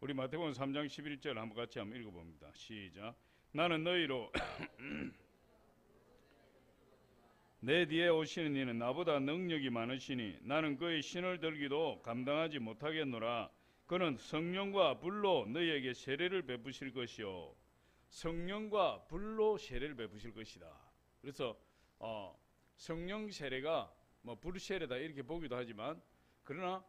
우리 마태복음 3장 11절 한번 같이 한번 읽어봅니다. 시작. 나는 너희로 내 뒤에 오시는 이는 나보다 능력이 많으시니 나는 그의 신을 들기도 감당하지 못하겠노라. 그는 성령과 불로 너희에게 세례를 베푸실 것이요. 성령과 불로 세례를 베푸실 것이다. 그래서 성령 세례가 뭐 불 세례다 이렇게 보기도 하지만, 그러나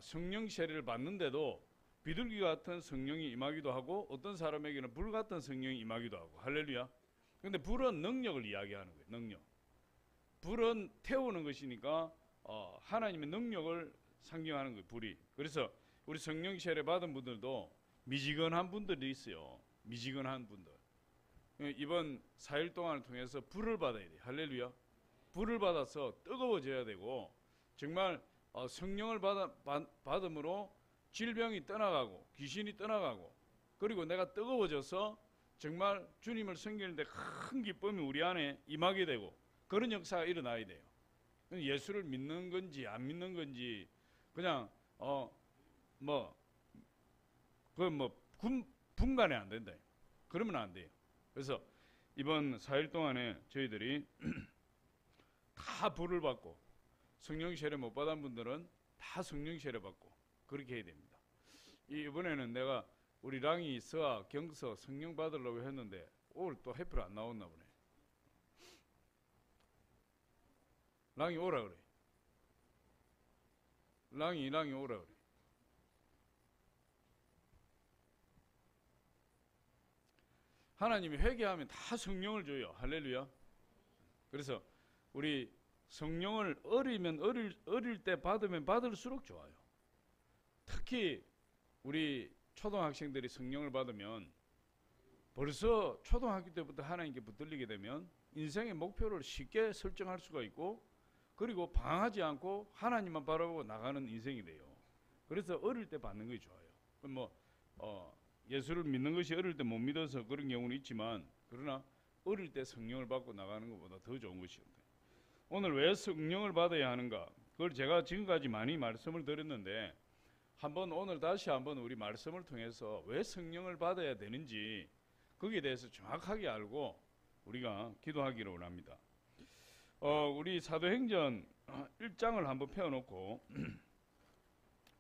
성령 세례를 받는데도 비둘기 같은 성령이 임하기도 하고 어떤 사람에게는 불 같은 성령이 임하기도 하고. 할렐루야. 근데 불은 능력을 이야기하는 거예요. 능력. 불은 태우는 것이니까 하나님의 능력을 상징하는 거예요. 불이. 그래서 우리 성령 세례 받은 분들도 미지근한 분들이 있어요. 미지근한 분들. 이번 4일 동안을 통해서 불을 받아야 돼요. 할렐루야. 불을 받아서 뜨거워져야 되고, 정말 성령을 받음으로 질병이 떠나가고 귀신이 떠나가고, 그리고 내가 뜨거워져서 정말 주님을 섬기는데 큰 기쁨이 우리 안에 임하게 되고, 그런 역사가 일어나야 돼요. 예수를 믿는 건지 안 믿는 건지 그냥 분간이 안 된다. 그러면 안 돼요. 그래서 이번 4일 동안에 저희들이 다 불을 받고, 성령 세례 못 받은 분들은 다 성령 세례 받고 그렇게 해야 됩니다. 이번에는 내가 우리 랑이, 서아, 경서 성령 받으려고 했는데 오늘 또 해프로 안 나왔나 보네. 랑이 오라 그래. 랑이 오라 그래. 하나님이 회개하면 다 성령을 줘요. 할렐루야. 그래서 우리 성령을 어릴 때 받으면 받을수록 좋아요. 특히 우리 초등학생들이 성령을 받으면 벌써 초등학교 때부터 하나님께 붙들리게 되면 인생의 목표를 쉽게 설정할 수가 있고, 그리고 방황하지 않고 하나님만 바라보고 나가는 인생이 돼요. 그래서 어릴 때 받는 것이 좋아요. 예수를 믿는 것이 어릴 때 못 믿어서 그런 경우는 있지만, 그러나 어릴 때 성령을 받고 나가는 것보다 더 좋은 것이었다. 오늘 왜 성령을 받아야 하는가? 그걸 제가 지금까지 많이 말씀을 드렸는데, 오늘 다시 한번 우리 말씀을 통해서 왜 성령을 받아야 되는지 거기에 대해서 정확하게 알고 우리가 기도하기를 원합니다. 우리 사도행전 1장을 한번 펴놓고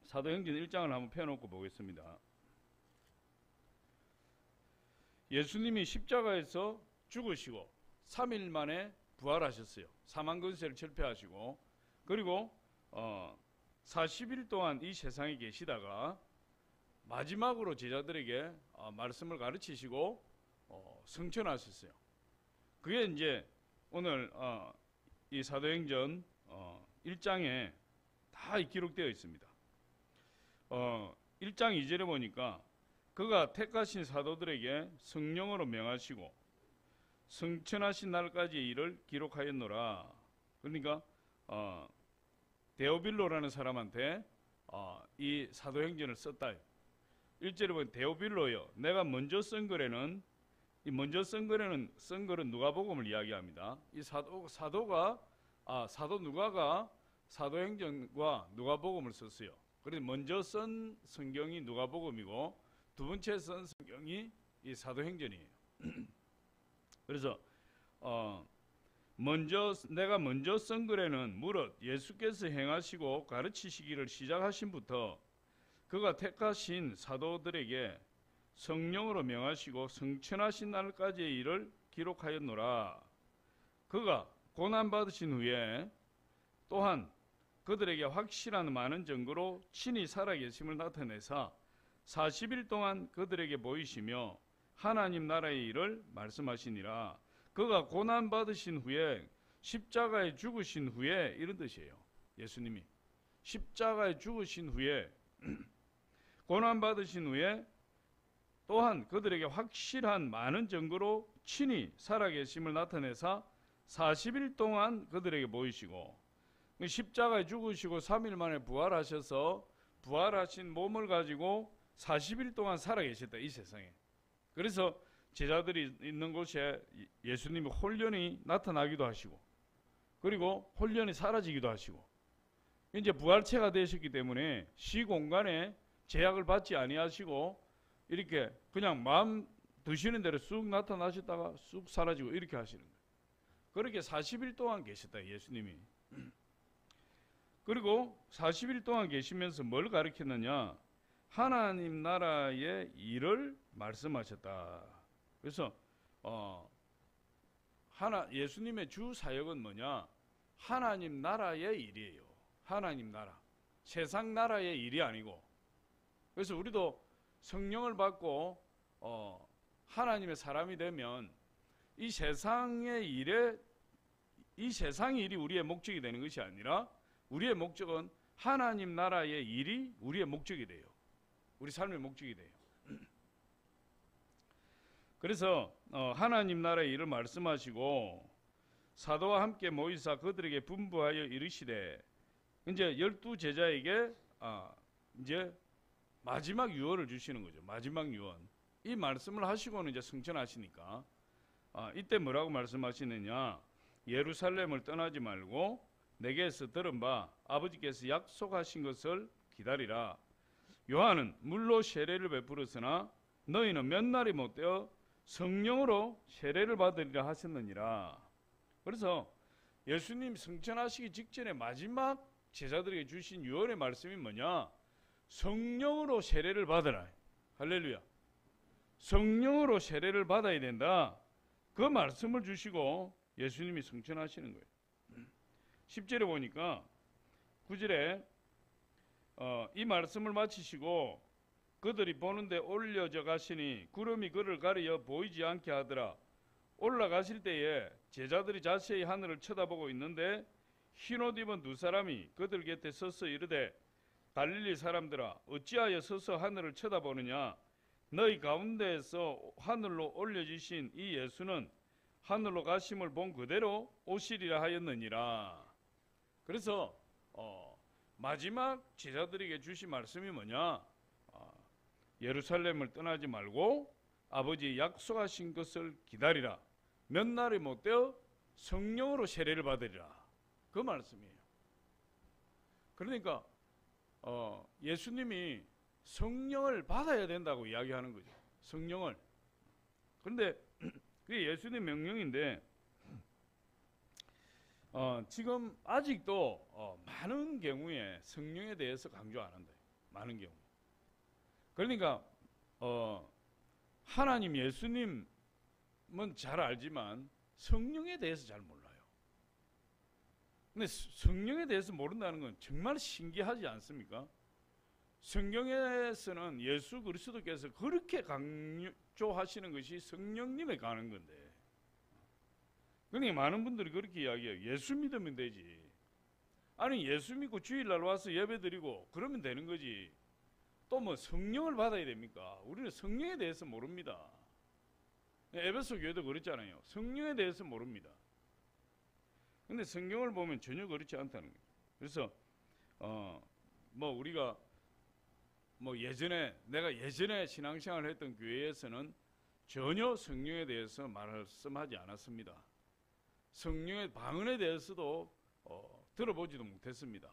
사도행전 1장을 한번 펴놓고 보겠습니다. 예수님이 십자가에서 죽으시고 3일 만에 부활하셨어요. 사망근세를 철폐하시고, 그리고 40일 동안 이 세상에 계시다가 마지막으로 제자들에게 말씀을 가르치시고 승천하셨어요. 그게 이제 오늘 이 사도행전 1장에 다 기록되어 있습니다. 1장 2절에 보니까 그가 택하신 사도들에게 성령으로 명하시고 승천하신 날까지의 일을 기록하였노라. 그러니까 데오빌로라는 사람한테 이 사도행전을 썼다. 1절에 보면 데오빌로요, 내가 먼저 쓴 글에는, 이 먼저 쓴 글은 누가복음을 이야기합니다. 이 사도 누가가 사도행전과 누가복음을 썼어요. 그래서 먼저 쓴 성경이 누가복음이고 두 번째 쓴 성경이 이 사도행전이에요. 그래서 내가 먼저 쓴 글에는 무릇 예수께서 행하시고 가르치시기를 시작하신부터 그가 택하신 사도들에게 성령으로 명하시고 승천하신 날까지의 일을 기록하였노라. 그가 고난받으신 후에 또한 그들에게 확실한 많은 증거로 친히 살아계심을 나타내사 40일 동안 그들에게 보이시며 하나님 나라의 일을 말씀하시니라. 그가 고난받으신 후에 십자가에 죽으신 후에, 이런 뜻이에요. 예수님이 십자가에 죽으신 후에 고난받으신 후에 또한 그들에게 확실한 많은 증거로 친히 살아계심을 나타내사 40일 동안 그들에게 보이시고, 십자가에 죽으시고 3일 만에 부활하셔서 부활하신 몸을 가지고 40일 동안 살아계셨다, 이 세상에. 그래서 제자들이 있는 곳에 예수님이 홀연히 나타나기도 하시고, 그리고 홀연히 사라지기도 하시고, 이제 부활체가 되셨기 때문에 시공간에 제약을 받지 아니하시고 이렇게 그냥 마음 드시는 대로 쑥 나타나셨다가 쑥 사라지고 이렇게 하시는 거예요. 그렇게 40일 동안 계셨다, 예수님이. 그리고 40일 동안 계시면서 뭘 가르쳤느냐? 하나님 나라의 일을 말씀하셨다. 그래서 예수님의 주 사역은 뭐냐? 하나님 나라의 일이에요. 하나님 나라. 세상 나라의 일이 아니고. 그래서 우리도 성령을 받고 하나님의 사람이 되면 이 세상의 일이 우리의 목적이 되는 것이 아니라 우리의 목적은 하나님 나라의 일이 우리의 목적이 돼요. 우리 삶의 목적이 돼요. 그래서 하나님 나라의 일을 말씀하시고 사도와 함께 모이사 그들에게 분부하여 이르시되, 이제 12제자에게 이제 마지막 유언을 주시는 거죠. 마지막 유언. 이 말씀을 하시고는 이제 승천하시니까 이때 뭐라고 말씀하시느냐? 예루살렘을 떠나지 말고 내게서 들은 바 아버지께서 약속하신 것을 기다리라. 요한은 물로 세례를 베풀었으나 너희는 몇 날이 못되어 성령으로 세례를 받으리라 하셨느니라. 그래서 예수님 승천하시기 직전에 마지막 제자들에게 주신 유언의 말씀이 뭐냐? 성령으로 세례를 받으라. 할렐루야. 성령으로 세례를 받아야 된다. 그 말씀을 주시고 예수님이 승천하시는 거예요. 10절에 보니까 9절에 이 말씀을 마치시고 그들이 보는데 올려져 가시니 구름이 그를 가리어 보이지 않게 하더라. 올라가실 때에 제자들이 자세히 하늘을 쳐다보고 있는데 흰옷 입은 두 사람이 그들 곁에 서서 이르되, 갈릴리 사람들아, 어찌하여 서서 하늘을 쳐다보느냐? 너희 가운데에서 하늘로 올려지신 이 예수는 하늘로 가심을 본 그대로 오시리라 하였느니라. 그래서 마지막 제자들에게 주신 말씀이 뭐냐? 예루살렘을 떠나지 말고 아버지 약속하신 것을 기다리라. 몇 날이 못되어 성령으로 세례를 받으리라. 그 말씀이에요. 그러니까 예수님이 성령을 받아야 된다고 이야기하는 거죠. 성령을. 그런데 그게 예수님 명령인데 지금 아직도 많은 경우에 성령에 대해서 강조 안 한다. 많은 경우. 그러니까 하나님 예수님은 잘 알지만 성령에 대해서 잘 몰라요. 근데 성령에 대해서 모른다는 건 정말 신기하지 않습니까? 성경에서는 예수 그리스도께서 그렇게 강조하시는 것이 성령님에 관한 건데, 그러니까 많은 분들이 그렇게 이야기해요. 예수 믿으면 되지. 아니 예수 믿고 주일날 와서 예배드리고 그러면 되는 거지. 또 뭐 성령을 받아야 됩니까? 우리는 성령에 대해서 모릅니다. 에베소 교회도 그랬잖아요. 성령에 대해서 모릅니다. 근데 성경을 보면 전혀 그렇지 않다는 거예요. 그래서 우리가 내가 예전에 신앙생활을 했던 교회에서는 전혀 성령에 대해서 말씀하지 않았습니다. 성령의 방언에 대해서도 들어보지도 못했습니다.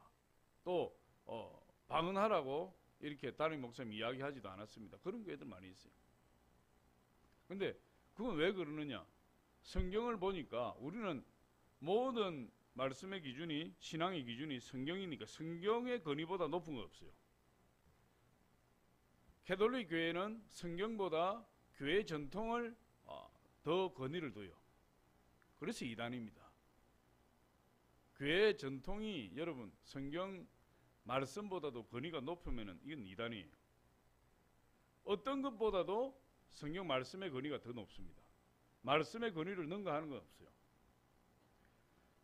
또 방언하라고 이렇게 담임 목사님 이야기하지도 않았습니다. 그런 교회들 많이 있어요. 근데 그건 왜 그러느냐? 성경을 보니까 우리는 모든 말씀의 기준이, 신앙의 기준이 성경이니까 성경의 권위보다 높은 거 없어요. 캐톨릭 교회는 성경보다 교회 전통을 더 권위를 둬요. 그래서 이단입니다. 교회 전통이 여러분 성경 말씀보다도 권위가 높으면 이건 이단이에요. 어떤 것보다도 성경 말씀의 권위가 더 높습니다. 말씀의 권위를 능가하는 건 없어요.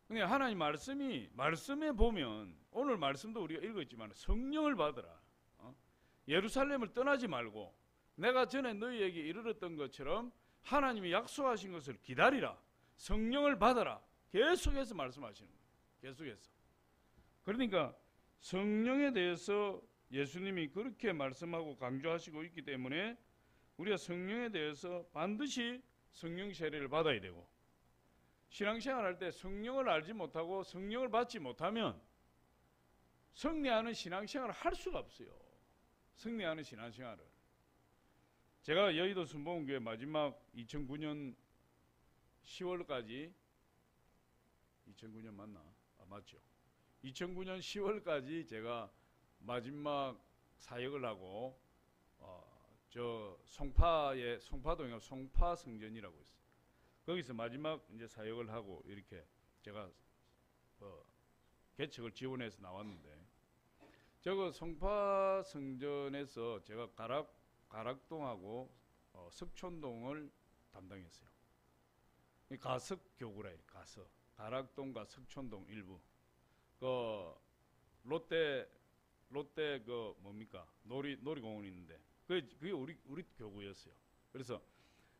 그냥 하나님 말씀에 보면 오늘 말씀도 우리가 읽었지만 성령을 받으라. 예루살렘을 떠나지 말고 내가 전에 너희에게 이르렀던 것처럼 하나님이 약속하신 것을 기다리라. 성령을 받아라. 계속해서 말씀하시는 거예요. 계속해서. 그러니까 성령에 대해서 예수님이 그렇게 말씀하고 강조하시고 있기 때문에 우리가 성령에 대해서 반드시 성령 세례를 받아야 되고, 신앙생활 할 때 성령을 알지 못하고 성령을 받지 못하면 승리하는 신앙생활을 할 수가 없어요. 승리하는 신앙생활을. 제가 여의도 순복음교회 마지막 2009년 10월까지 2009년 맞나? 맞죠. 2009년 10월까지 제가 마지막 사역을 하고 저 송파동에 송파성전이라고 있어요. 거기서 마지막 이제 사역을 하고 이렇게 제가 개척을 지원해서 나왔는데, 저거 송파성전에서 제가 가락동하고 석촌동을 담당했어요. 가석교구라 해요. 가락동과 석촌동 일부. 롯데 그 뭡니까? 놀이공원 있는데 그게 우리 교구였어요. 그래서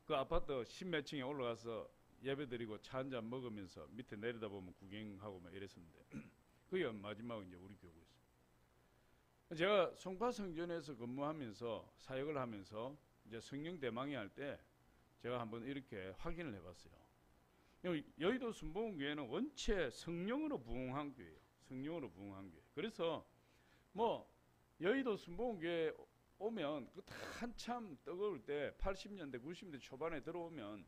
그 아파트 십몇 층에 올라가서 예배드리고 차 한잔 먹으면서 밑에 내려다보면 구경하고 막 이랬었는데 그게 마지막 이제 우리 교구였어요. 제가 송파성전에서 근무하면서 사역을 하면서 이제 성령 대망이 할 때 제가 한번 이렇게 확인을 해봤어요. 여의도 순복음교회는 원체 성령으로 부흥한 교회예요. 성령으로 부흥한 교회. 그래서 뭐 여의도 순복음교회 오면 그 한참 뜨거울 때 80년대 90년대 초반에 들어오면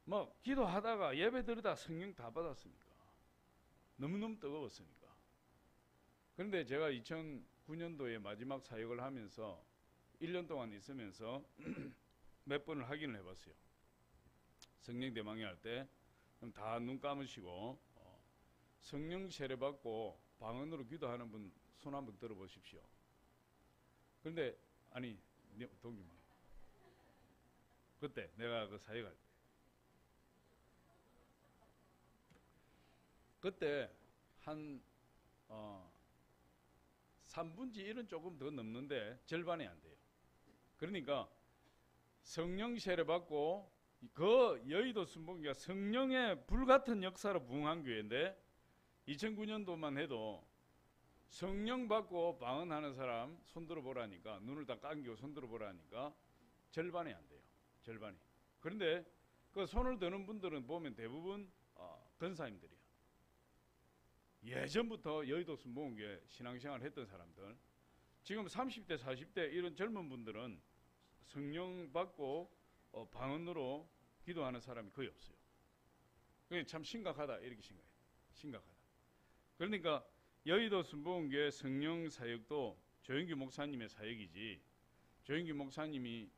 뭐 기도하다가 예배드리다 성령 다 받았으니까, 너무너무 뜨거웠으니까. 그런데 제가 2009년도에 마지막 사역을 하면서 1년 동안 있으면서 몇 번을 확인을 해봤어요. 성령 대망이 할 때 다 눈 감으시고 성령 세례 받고 방언으로 기도하는 분 손 한번 들어보십시오. 그런데 아니 동기만 그때 내가 그 사역할 때 그때 한 3분지 1은 조금 더 넘는데 절반이 안 돼요. 그러니까 성령 세례 받고 그 여의도 순복음교회가 성령의 불같은 역사로 부흥한 교회인데 2009년도만 해도 성령 받고 방언하는 사람 손들어 보라니까, 눈을 다 감기고 손들어 보라니까 절반이 안 돼요. 절반이. 그런데 그 손을 드는 분들은 보면 대부분 권사님들이야. 예전부터 여의도 순복음교회 신앙생활 했던 사람들, 지금 30대 40대 이런 젊은 분들은 성령 받고 방언으로 기도하는 사람이 거의 없어요. 그게 참 심각하다 이렇게 생각해요. 심각하다. 그러니까 여의도 순복음교회 성령 사역도 조영규 목사님의 사역이지, 조영규 목사님이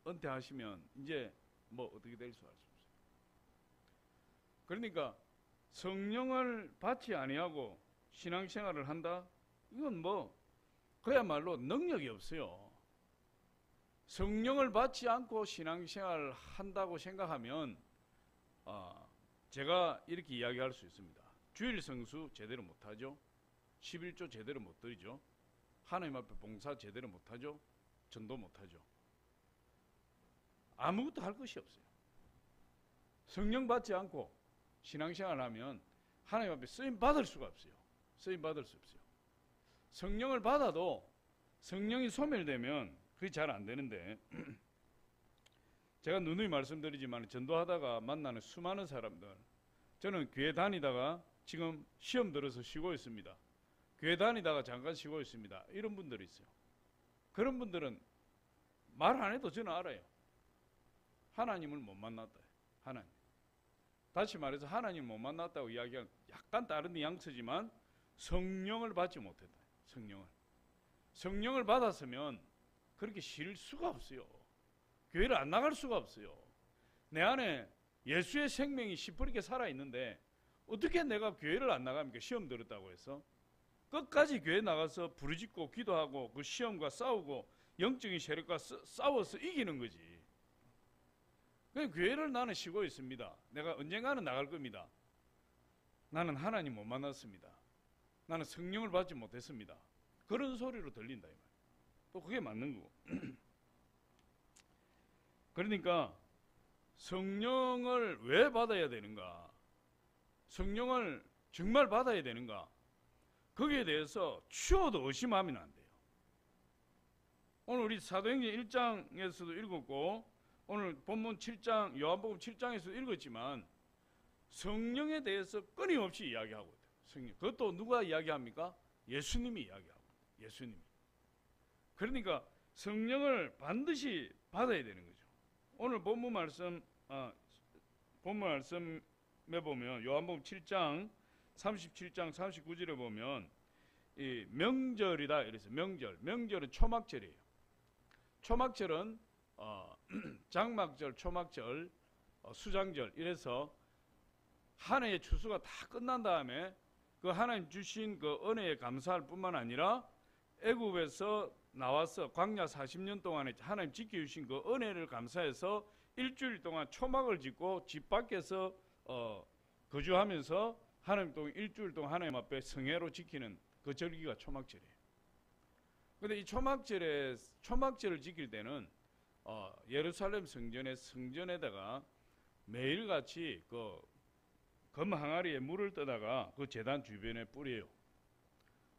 은퇴하시면 이제 뭐 어떻게 될 수 알 수 없어요. 그러니까 성령을 받지 아니하고 신앙생활을 한다? 이건 뭐 그야말로 능력이 없어요. 성령을 받지 않고 신앙생활을 한다고 생각하면 제가 이렇게 이야기할 수 있습니다. 주일 성수 제대로 못하죠. 11조 제대로 못 드리죠. 하나님 앞에 봉사 제대로 못하죠. 전도 못하죠. 아무것도 할 것이 없어요. 성령 받지 않고 신앙생활을 하면 하나님 앞에 쓰임 받을 수가 없어요. 쓰임 받을 수 없어요. 성령을 받아도 성령이 소멸되면 그게 잘 안 되는데 제가 누누이 말씀드리지만 전도하다가 만나는 수많은 사람들, 저는 교회 다니다가 지금 시험 들어서 쉬고 있습니다. 교회 다니다가 잠깐 쉬고 있습니다. 이런 분들이 있어요. 그런 분들은 말 안 해도 저는 알아요. 하나님을 못 만났다. 하나님. 다시 말해서 하나님을 못 만났다고 이야기하는 약간 다른 뉘앙스지만 성령을 받지 못했다. 성령을 받았으면 그렇게 쉴 수가 없어요. 교회를 안 나갈 수가 없어요. 내 안에 예수의 생명이 시퍼렇게 살아있는데 어떻게 내가 교회를 안 나갑니까? 시험 들었다고 해서 끝까지 교회 나가서 부르짖고 기도하고 그 시험과 싸우고 영적인 세력과 싸워서 이기는 거지. 그냥 교회를 나는 쉬고 있습니다. 내가 언젠가는 나갈 겁니다. 나는 하나님 못 만났습니다. 나는 성령을 받지 못했습니다. 그런 소리로 들린다 이 말. 또 그게 맞는 거고. 그러니까 성령을 왜 받아야 되는가? 성령을 정말 받아야 되는가? 거기에 대해서 추호도 의심하면 안 돼요. 오늘 우리 사도행전 1장에서도 읽었고 오늘 본문 7장 요한복음 7장에서도 읽었지만 성령에 대해서 끊임없이 이야기하고 있어요. 성령. 그것도 누가 이야기합니까? 예수님이 이야기하고 있어요. 예수님이. 그러니까 성령을 반드시 받아야 되는 거죠. 오늘 본문 말씀에 보면 요한복음 7장 37장 39절에 보면 이 명절이다 이래서 명절은 초막절이에요. 초막절은 장막절, 초막절, 수장절 이래서 한 해의 추수가 다 끝난 다음에 그 하나님 주신 그 은혜에 감사할 뿐만 아니라 애굽에서 나와서 광야 40년 동안에 하나님 지켜주신 그 은혜를 감사해서 일주일 동안 초막을 짓고 집 밖에서 거주하면서 하나님 동안 일주일 동안 하나님 앞에 성회로 지키는 그 절기가 초막절이에요. 그런데 이 초막절을 지킬 때는 예루살렘 성전에다가 매일같이 그 검 항아리에 물을 떠다가 그 제단 주변에 뿌려요.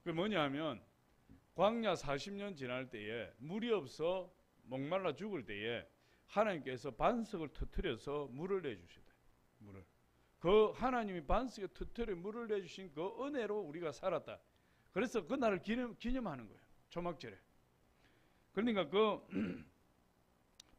그게 뭐냐 하면 광야 40년 지날 때에 물이 없어 목말라 죽을 때에 하나님께서 반석을 터뜨려서 물을 내주셔야 돼요. 물을. 그 하나님이 반석에 터뜨려 물을 내주신 그 은혜로 우리가 살았다. 그래서 그 날을 기념하는 거예요. 초막절에. 그러니까 그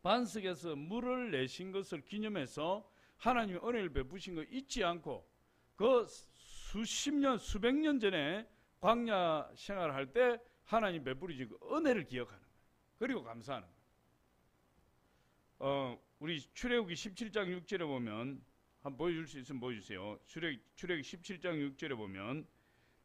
반석에서 물을 내신 것을 기념해서 하나님이 은혜를 베푸신 거 잊지 않고 그 수십 년, 수백 년 전에 광야 생활할 때 하나님 베푸신 그 은혜를 기억하는 거예요. 그리고 감사하는 거예요. 우리 출애굽기 17장 6절에 보면 한번 보여줄 수 있으면 보여주세요. 출애굽기 17장 6절에 보면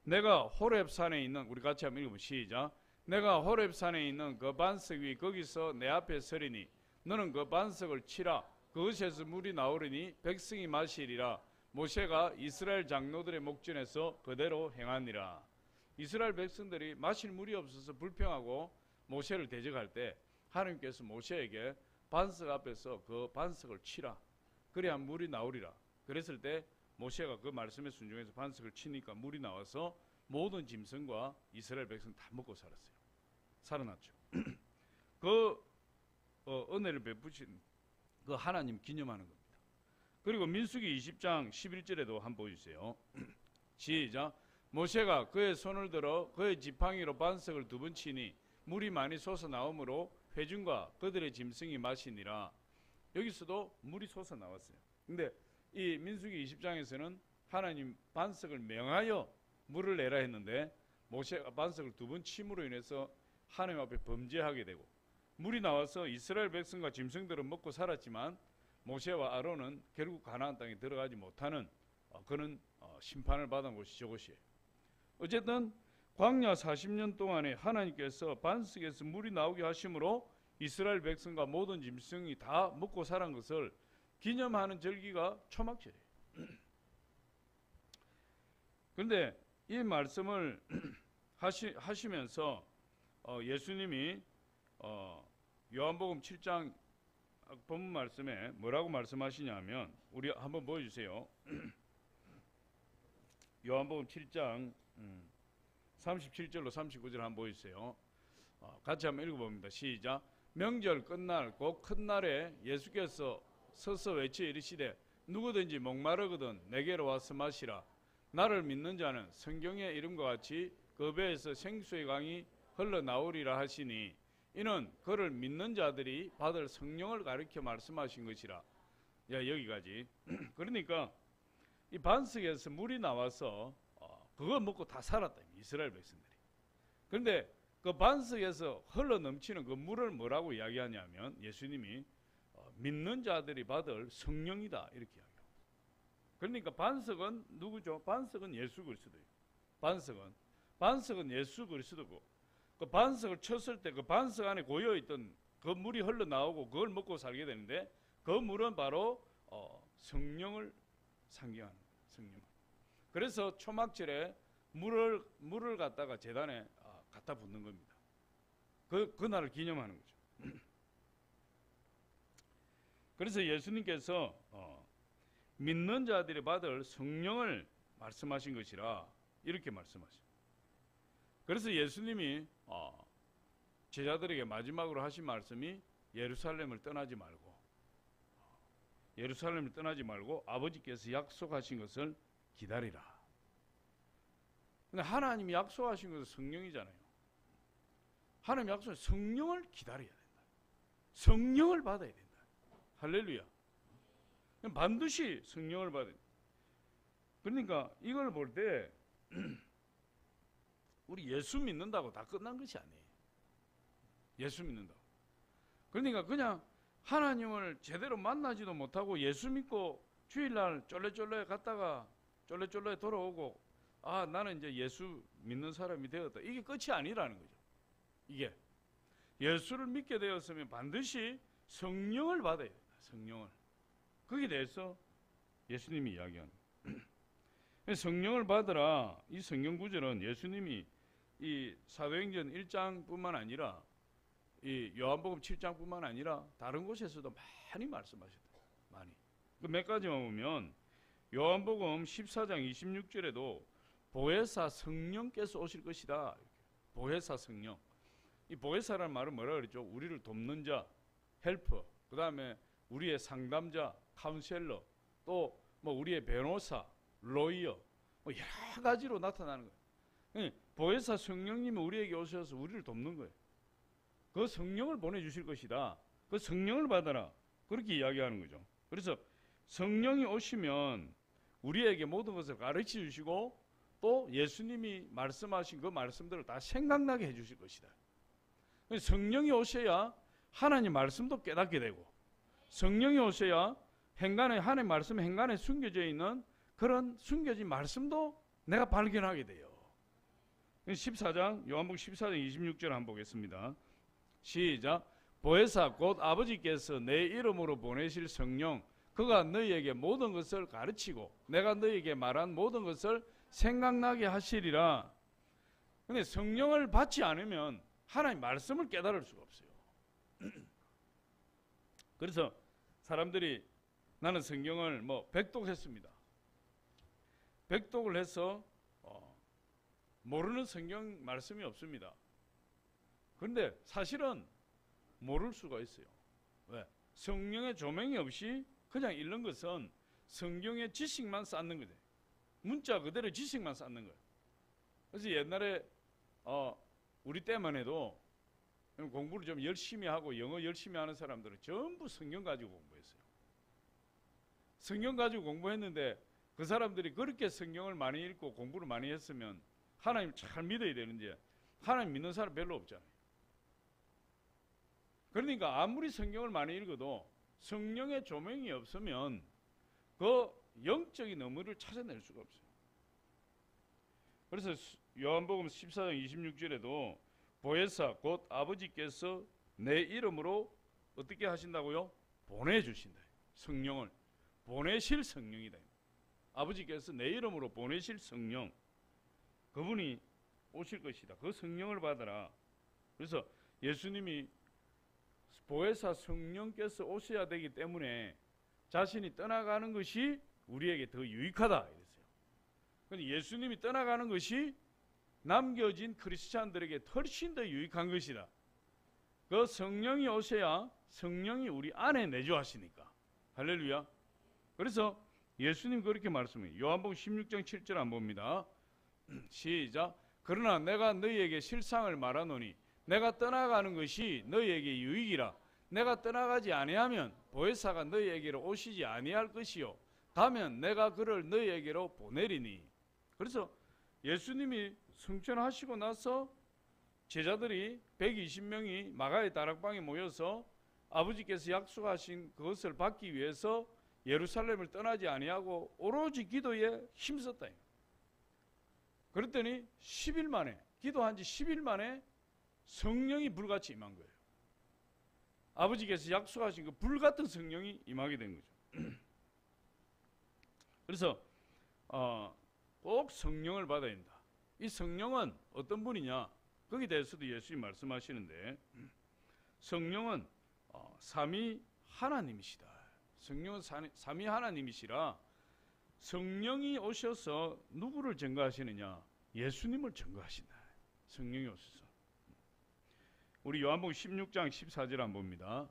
내가 호렙산에 있는, 우리 같이 한번 읽어보면 시작. 내가 호렙산에 있는 그 반석 위 거기서 내 앞에 서리니 너는 그 반석을 치라. 그것에서 물이 나오리니 백성이 마시리라. 모세가 이스라엘 장로들의 목전에서 그대로 행하니라. 이스라엘 백성들이 마실 물이 없어서 불평하고 모세를 대적할 때 하나님께서 모세에게 반석 앞에서 그 반석을 치라. 그래야 물이 나오리라. 그랬을 때 모세가 그 말씀에 순종해서 반석을 치니까 물이 나와서 모든 짐승과 이스라엘 백성 다 먹고 살았어요. 살아났죠. 그 은혜를 베푸신 그 하나님 기념하는 겁니다. 그리고 민수기 20장 11절에도 한번 보여주세요. 시작. 모세가 그의 손을 들어 그의 지팡이로 반석을 2번 치니 물이 많이 솟아나오므로 회중과 그들의 짐승이 마시니라. 여기서도 물이 솟아나왔어요. 근데 이 민수기 20장에서는 하나님 반석을 명하여 물을 내라 했는데 모세가 반석을 2번 침으로 인해서 하나님 앞에 범죄하게 되고 물이 나와서 이스라엘 백성과 짐승들은 먹고 살았지만 모세와 아론은 결국 가나안 땅에 들어가지 못하는 그런 심판을 받은 곳이 저곳이에요. 어쨌든 광야 40년 동안에 하나님께서 반석에서 물이 나오게 하심으로 이스라엘 백성과 모든 짐승이 다 먹고 살은 것을 기념하는 절기가 초막절이에요. 그런데 이 말씀을 하시면서 예수님이 요한복음 7장 본문 말씀에 뭐라고 말씀하시냐면 우리 한번 보여주세요. 요한복음 7장 37절로 39절 한번 보여주세요. 같이 한번 읽어봅니다. 시작. 명절 끝날 곧 큰 날에 예수께서 서서 외쳐 이르시되 누구든지 목마르거든 내게로 와서 마시라. 나를 믿는 자는 성경의 이름과 같이 그 배에서 생수의 강이 흘러나오리라 하시니 이는 그를 믿는 자들이 받을 성령을 가리켜 말씀하신 것이라. 여기까지. 그러니까 이 반석에서 물이 나와서 그걸 먹고 다 살았다. 이스라엘 백성들이. 그런데 그 반석에서 흘러넘치는 그 물을 뭐라고 이야기하냐면 예수님이 믿는 자들이 받을 성령이다 이렇게 이야기합니다. 그러니까 반석은 누구죠? 반석은 예수 그리스도예요. 반석은 예수 그리스도고 그 반석을 쳤을 때 그 반석 안에 고여있던 그 물이 흘러나오고 그걸 먹고 살게 되는데 그 물은 바로 성령을 상징하는 거예요. 성령. 그래서 초막절에 물을 갖다가 제단에 갖다 붓는 겁니다. 그날을 기념하는 거죠. 그래서 예수님께서 믿는 자들이 받을 성령을 말씀하신 것이라 이렇게 말씀하십니다. 그래서 예수님이 제자들에게 마지막으로 하신 말씀이 예루살렘을 떠나지 말고 아버지께서 약속하신 것을 기다리라. 근데 하나님이 약속하신 것은 성령이잖아요. 하나님 약속은 성령을 기다려야 된다. 성령을 받아야 된다. 할렐루야. 반드시 성령을 받아야 된다. 그러니까 이걸 볼 때 우리 예수 믿는다고 다 끝난 것이 아니에요. 예수 믿는다고. 그러니까 그냥 하나님을 제대로 만나지도 못하고 예수 믿고 주일날 쫄래쫄래 갔다가 쫄래쫄래 돌아오고 나는 이제 예수 믿는 사람이 되었다. 이게 끝이 아니라는 거죠. 이게 예수를 믿게 되었으면 반드시 성령을 받아야 된다. 성령을. 거기에 대해서 예수님이 이야기하는 거예요. 성령을 받으라. 이 성경 구절은 예수님이 이 사도행전 1장뿐만 아니라 이 요한복음 7장뿐만 아니라 다른 곳에서도 많이 말씀하셨다. 많이. 그 몇 가지만 보면 요한복음 14장 26절에도 보혜사 성령께서 오실 것이다. 보혜사 성령. 이 보혜사라는 말은 뭐라 그랬죠? 우리를 돕는 자, 헬퍼. 그 다음에 우리의 상담자, 카운셀러. 또 뭐 우리의 변호사, 로이어. 뭐 여러 가지로 나타나는 거예요. 보혜사 성령님이 우리에게 오셔서 우리를 돕는 거예요. 그 성령을 보내주실 것이다. 그 성령을 받아라. 그렇게 이야기하는 거죠. 그래서 성령이 오시면 우리에게 모든 것을 가르쳐 주시고 또 예수님이 말씀하신 그 말씀들을 다 생각나게 해 주실 것이다. 성령이 오셔야 하나님 말씀도 깨닫게 되고 성령이 오셔야 하나님 말씀 행간에 숨겨져 있는 그런 숨겨진 말씀도 내가 발견하게 돼요. 14장 요한복음 14장 26절 한번 보겠습니다. 시작. 보혜사 곧 아버지께서 내 이름으로 보내실 성령 그가 너희에게 모든 것을 가르치고 내가 너희에게 말한 모든 것을 생각나게 하시리라. 근데 성령을 받지 않으면 하나님 말씀을 깨달을 수가 없어요. 그래서 사람들이 나는 성경을 뭐 백독했습니다. 백독을 해서 모르는 성경 말씀이 없습니다. 그런데 사실은 모를 수가 있어요. 왜? 성령의 조명이 없이 그냥 읽는 것은 성경의 지식만 쌓는 거죠. 문자 그대로 지식만 쌓는 거예요. 그래서 옛날에 우리 때만 해도 공부를 좀 열심히 하고 영어 열심히 하는 사람들은 전부 성경 가지고 공부했어요. 성경 가지고 공부했는데 그 사람들이 그렇게 성경을 많이 읽고 공부를 많이 했으면 하나님 잘 믿어야 되는데 하나님 믿는 사람 별로 없잖아요. 그러니까 아무리 성경을 많이 읽어도 성령의 조명이 없으면 그 영적인 의무를 찾아낼 수가 없어요. 그래서 요한복음 14장 26절에도 보혜사 곧 아버지께서 내 이름으로 어떻게 하신다고요? 보내주신다. 성령을 보내실 성령이다. 아버지께서 내 이름으로 보내실 성령 그분이 오실 것이다. 그 성령을 받아라. 그래서 예수님이 보혜사 성령께서 오셔야 되기 때문에 자신이 떠나가는 것이 우리에게 더 유익하다 이랬어요. 그런데 예수님이 떠나가는 것이 남겨진 크리스찬들에게 훨씬 더 유익한 것이다. 그 성령이 오셔야 성령이 우리 안에 내주하시니까. 할렐루야. 그래서 예수님 그렇게 말씀해요. 요한복음 16장 7절 안 봅니다. 시작. 그러나 내가 너희에게 실상을 말하노니 내가 떠나가는 것이 너희에게 유익이라. 내가 떠나가지 아니하면 보혜사가 너희에게로 오시지 아니할 것이요 가면 내가 그를 너희에게로 보내리니. 그래서 예수님이 승천하시고 나서 제자들이 120명이 마가의 다락방에 모여서 아버지께서 약속하신 그것을 받기 위해서 예루살렘을 떠나지 아니하고 오로지 기도에 힘썼다. 그랬더니 10일 만에 기도한 지 10일 만에 성령이 불같이 임한 거예요. 아버지께서 약속하신 그 불같은 성령이 임하게 된 거죠. 그래서 꼭 성령을 받아야 된다. 이 성령은 어떤 분이냐? 거기에 대해서도 예수님이 말씀하시는데 성령은 삼위 하나님이시다. 성령은 삼위 하나님이시라. 성령이 오셔서 누구를 증거하시느냐? 예수님을 증거하신다. 성령이 오셔서. 우리 요한복음 16장 14절 한번 봅니다.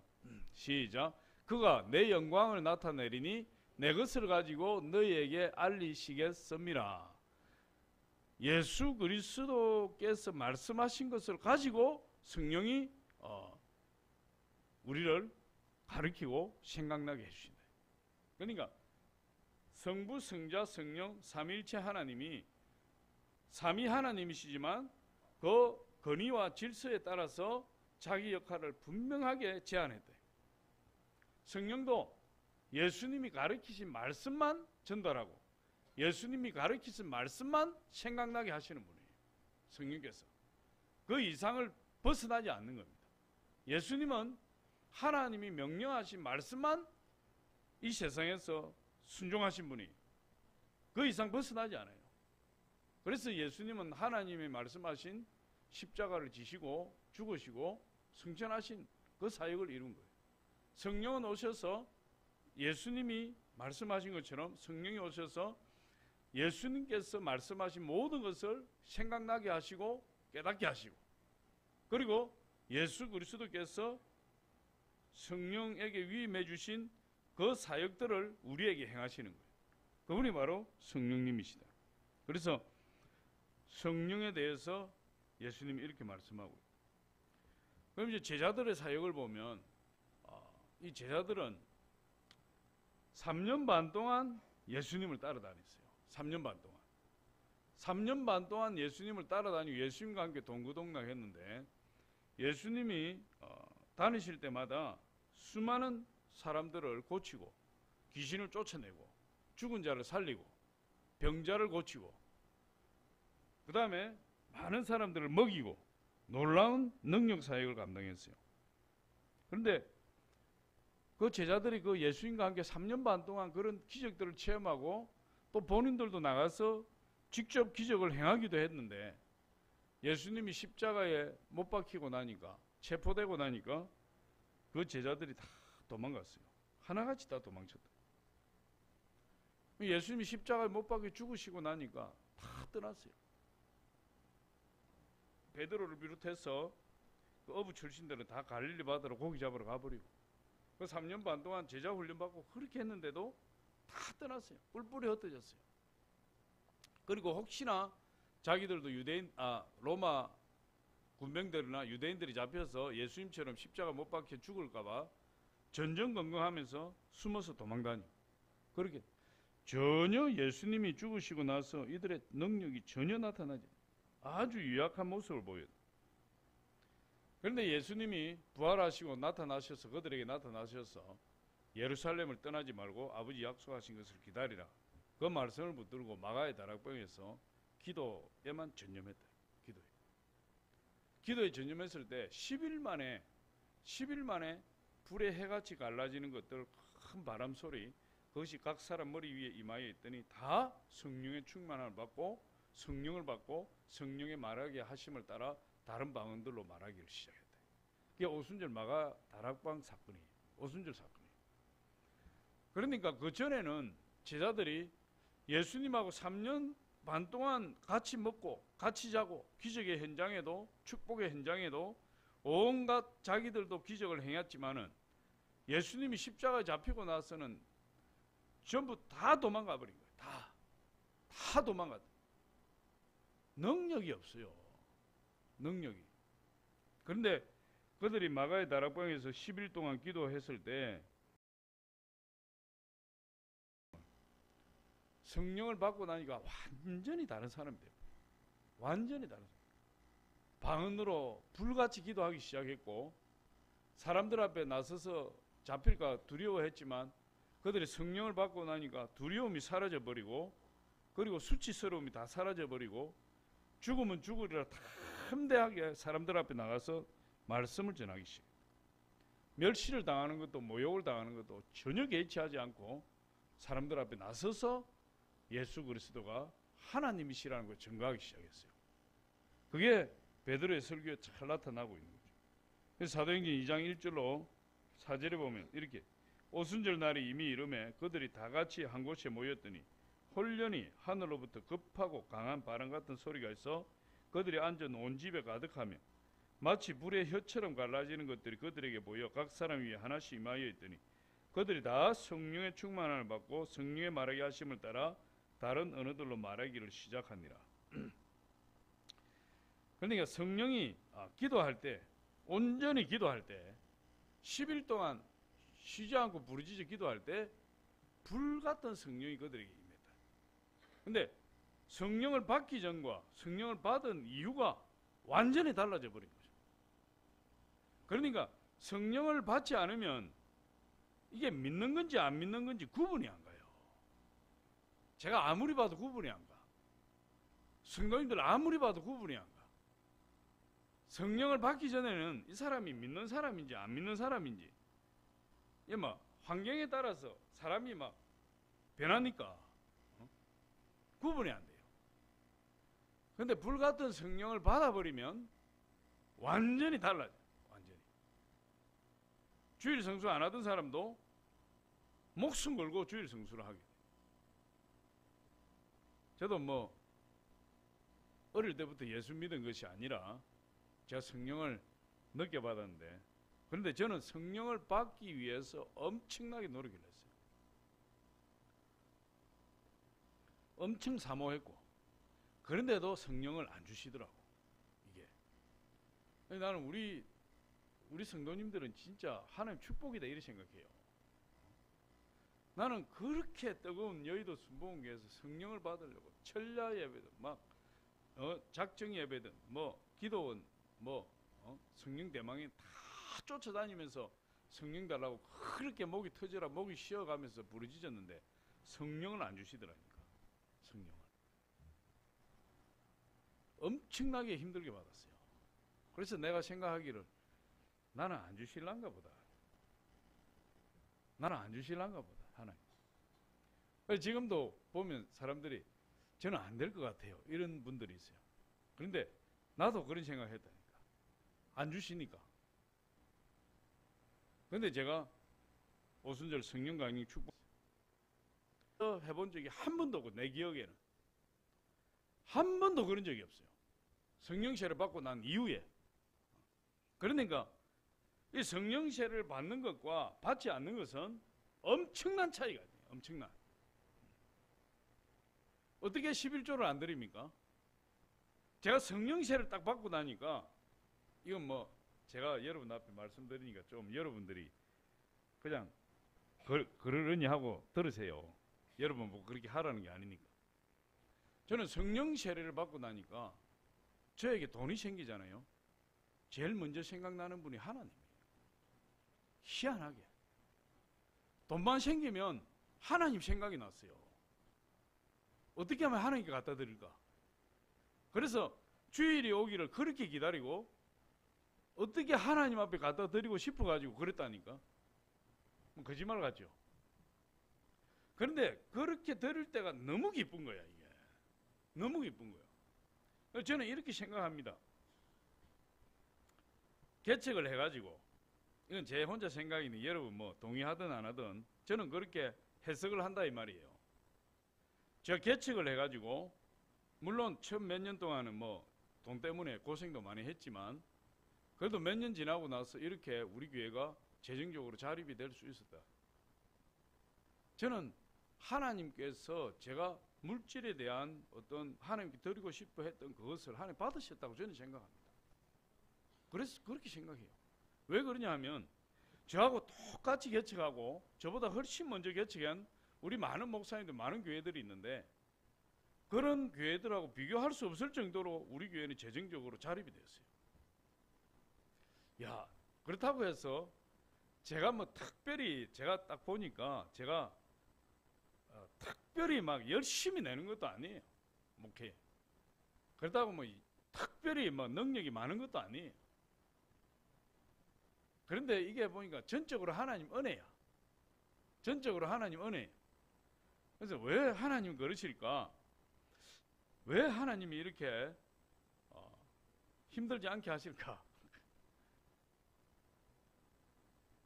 시작. 그가 내 영광을 나타내리니 내 것을 가지고 너희에게 알리시겠습니다. 예수 그리스도께서 말씀하신 것을 가지고 성령이 우리를 가르치고 생각나게 해주신다. 그러니까 성부, 성자, 성령 삼위일체 하나님이 삼위 하나님이시지만 그 권위와 질서에 따라서 자기 역할을 분명하게 제안했대. 성령도 예수님이 가르치신 말씀만 전달하고 예수님이 가르치신 말씀만 생각나게 하시는 분이에요. 성령께서 그 이상을 벗어나지 않는 겁니다. 예수님은 하나님이 명령하신 말씀만 이 세상에서 순종하신 분이 그 이상 벗어나지 않아요. 그래서 예수님은 하나님이 말씀하신 십자가를 지시고 죽으시고 승천하신 그 사역을 이룬 거예요. 성령은 오셔서 예수님이 말씀하신 것처럼 성령이 오셔서 예수님께서 말씀하신 모든 것을 생각나게 하시고 깨닫게 하시고, 그리고 예수 그리스도께서 성령에게 위임해 주신 그 사역들을 우리에게 행하시는 거예요. 그분이 바로 성령님이시다. 그래서 성령에 대해서 예수님이 이렇게 말씀하고 있어요. 그럼 이제 제자들의 사역을 보면 이 제자들은 3년 반 동안 예수님을 따라다녔어요. 3년 반 동안. 3년 반 동안 예수님을 따라다니고 예수님과 함께 동고동락했는데, 예수님이 다니실 때마다 수많은 사람들을 고치고 귀신을 쫓아내고 죽은 자를 살리고 병자를 고치고 그 다음에 많은 사람들을 먹이고 놀라운 능력 사역을 감당했어요. 그런데 그 제자들이 그 예수님과 함께 3년 반 동안 그런 기적들을 체험하고 또 본인들도 나가서 직접 기적을 행하기도 했는데, 예수님이 십자가에 못 박히고 나니까, 체포되고 나니까 그 제자들이 다 도망갔어요. 하나같이 다 도망쳤다. 예수님이 십자가에 못 박혀 죽으시고 나니까 다 떠났어요. 베드로를 비롯해서 그 어부 출신들은 다 갈릴리 바다로 고기 잡으러 가버리고, 그 3년 반 동안 제자 훈련 받고 그렇게 했는데도 다 떠났어요. 뿔뿔이 흩어졌어요. 그리고 혹시나 자기들도 로마 군병들이나 유대인들이 잡혀서 예수님처럼 십자가 못 박혀 죽을까봐 전전긍긍하면서 숨어서 도망다니. 그렇게 전혀 예수님이 죽으시고 나서 이들의 능력이 전혀 나타나지, 아주 유약한 모습을 보여요. 그런데 예수님이 부활하시고 나타나셔서 그들에게 나타나셔서 예루살렘을 떠나지 말고 아버지 약속하신 것을 기다리라, 그 말씀을 붙들고 마가의 다락방에서 기도에만 전념했다. 기도에 전념했을 때 10일 만에 불의 해같이 갈라지는 것들, 큰 바람 소리, 그것이 각 사람 머리 위에 이마에 있더니 다 성령의 충만함을 받고 성령을 받고 성령의 말하게 하심을 따라 다른 방언들로 말하기를 시작했다. 그게 오순절 마가 다락방 사건이에요. 오순절 사건이에요. 그러니까 그 전에는 제자들이 예수님하고 3년 반 동안 같이 먹고 같이 자고 기적의 현장에도 축복의 현장에도 온갖 자기들도 기적을 행했지만은 예수님이 십자가에 잡히고 나서는 전부 다 도망가 버린 거예요. 다 도망갔다. 능력이 없어요. 능력이. 그런데 그들이 마가의 다락방에서 10일 동안 기도했을 때 성령을 받고 나니까 완전히 다른 사람이 돼요. 완전히 다른 사람. 방언으로 불같이 기도하기 시작했고, 사람들 앞에 나서서 잡힐까 두려워했지만 그들이 성령을 받고 나니까 두려움이 사라져버리고, 그리고 수치스러움이 다 사라져버리고, 죽으면 죽으리라 탐대하게 사람들 앞에 나가서 말씀을 전하기 시작해요. 멸시를 당하는 것도 모욕을 당하는 것도 전혀 개의치하지 않고 사람들 앞에 나서서 예수 그리스도가 하나님이시라는 걸 증거하기 시작했어요. 그게 베드로의 설교에 잘 나타나고 있는 거죠. 그래서 사도행전 2장 1절로 4절에 보면 이렇게, 오순절 날이 이미 이르매 그들이 다 같이 한 곳에 모였더니 홀련히 하늘로부터 급하고 강한 바람 같은 소리가 있어 그들이 앉은 온 집에 가득하며 마치 불의 혀처럼 갈라지는 것들이 그들에게 보여 각 사람 위에 하나씩 임하여 있더니 그들이 다 성령의 충만함을 받고 성령의 말하게 하심을 따라 다른 언어들로 말하기를 시작하니라. 그러니까 성령이 기도할 때 온전히 기도할 때 10일 동안 쉬지 않고 부르짖어 기도할 때 불같은 성령이 그들에게 임했다. 근데 성령을 받기 전과 성령을 받은 이유가 완전히 달라져 버린 거죠. 그러니까 성령을 받지 않으면 이게 믿는 건지 안 믿는 건지 구분이 안 가요. 제가 아무리 봐도 구분이 안 가. 성도님들 아무리 봐도 구분이 안 가. 성령을 받기 전에는 이 사람이 믿는 사람인지 안 믿는 사람인지 이게 막 환경에 따라서 사람이 막 변하니까 구분이 안 돼요. 근데 불같은 성령을 받아버리면 완전히 달라져요. 완전히. 주일 성수 안 하던 사람도 목숨 걸고 주일 성수를 하게 돼요. 저도 뭐 어릴 때부터 예수 믿은 것이 아니라 제가 성령을 늦게 받았는데, 그런데 저는 성령을 받기 위해서 엄청나게 노력을 했어요. 엄청 사모했고, 그런데도 성령을 안 주시더라고. 이게 나는 우리 성도님들은 진짜 하나님 축복이다 이렇게 생각해요. 나는 그렇게 뜨거운 여의도 순복음교회에서 성령을 받으려고 철야 예배든 막 작정 예배든 뭐 기도원 뭐 성령 대망에 다 쫓아다니면서 성령 달라고 그렇게 목이 터져라 목이 쉬어가면서 부르짖었는데 성령을 안 주시더라니까. 성령을 엄청나게 힘들게 받았어요. 그래서 내가 생각하기를 나는 안 주실란가 보다. 나는 안 주실란가 보다. 하나님. 지금도 보면 사람들이 저는 안 될 것 같아요. 이런 분들이 있어요. 그런데 나도 그런 생각을 했다니까. 안 주시니까. 그런데 제가 오순절 성령 강림 축복 해본 적이 한 번도 없고 내 기억에는 한 번도 그런 적이 없어요. 성령세를 받고 난 이후에. 그러니까 이 성령세를 받는 것과 받지 않는 것은 엄청난 차이가 있네요. 엄청난. 어떻게 11조를 안 드립니까? 제가 성령세를 딱 받고 나니까 이건 뭐 제가 여러분 앞에 말씀드리니까 좀 여러분들이 그냥 그러려니 하고 들으세요. 여러분 뭐 그렇게 하라는 게 아니니까. 저는 성령 세례를 받고 나니까 저에게 돈이 생기잖아요. 제일 먼저 생각나는 분이 하나님이에요. 희한하게. 돈만 생기면 하나님 생각이 났어요. 어떻게 하면 하나님께 갖다 드릴까? 그래서 주일이 오기를 그렇게 기다리고 어떻게 하나님 앞에 갖다 드리고 싶어가지고 그랬다니까. 뭐 거짓말 같죠? 그런데 그렇게 드릴 때가 너무 기쁜 거야, 이게. 너무 기쁜 거야. 저는 이렇게 생각합니다. 계책을 해가지고, 이건 제 혼자 생각이니 여러분 뭐 동의하든 안 하든 저는 그렇게 해석을 한다 이 말이에요. 제가 계책을 해가지고, 물론 처음 몇 년 동안은 뭐 돈 때문에 고생도 많이 했지만, 그래도 몇 년 지나고 나서 이렇게 우리 교회가 재정적으로 자립이 될 수 있었다. 저는 하나님께서 제가 물질에 대한 어떤 하나님께 드리고 싶어 했던 그것을 하나님 받으셨다고 저는 생각합니다. 그래서 그렇게 생각해요. 왜 그러냐 하면 저하고 똑같이 개척하고 저보다 훨씬 먼저 개척한 우리 많은 목사님들, 많은 교회들이 있는데 그런 교회들하고 비교할 수 없을 정도로 우리 교회는 재정적으로 자립이 됐어요. 야, 그렇다고 해서 제가 뭐 특별히 제가 딱 보니까 제가 특별히 막 열심히 내는 것도 아니에요. 목회. 그렇다고 뭐 특별히 뭐 능력이 많은 것도 아니에요. 그런데 이게 보니까 전적으로 하나님 은혜야. 전적으로 하나님 은혜. 그래서 왜 하나님 그러실까? 왜 하나님이 이렇게 힘들지 않게 하실까?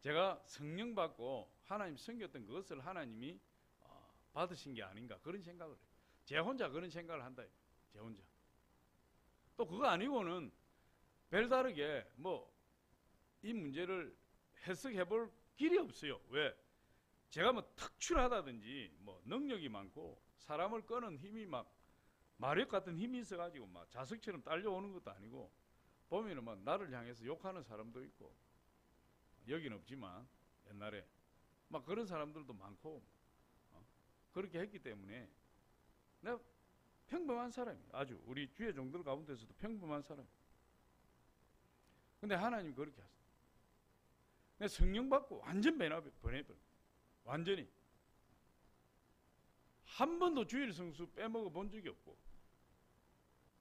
제가 성령 받고 하나님 섬겼던 그것을 하나님이 받으신 게 아닌가 그런 생각을 해요. 제 혼자 그런 생각을 한다. 제 혼자. 또 그거 아니고는 별다르게 뭐 이 문제를 해석해 볼 길이 없어요. 왜? 제가 뭐 특출하다든지 뭐 능력이 많고 사람을 끄는 힘이 막 마력 같은 힘이 있어가지고 막 자석처럼 딸려오는 것도 아니고 보면은 막 나를 향해서 욕하는 사람도 있고, 여기는 없지만 옛날에 막 그런 사람들도 많고, 그렇게 했기 때문에 내가 평범한 사람이에요. 아주 우리 주의 종들 가운데서도 평범한 사람. 근데 하나님 그렇게 하세요. 내가 성령 받고 완전 변해버려. 완전히 한 번도 주일 성수 빼먹어 본 적이 없고,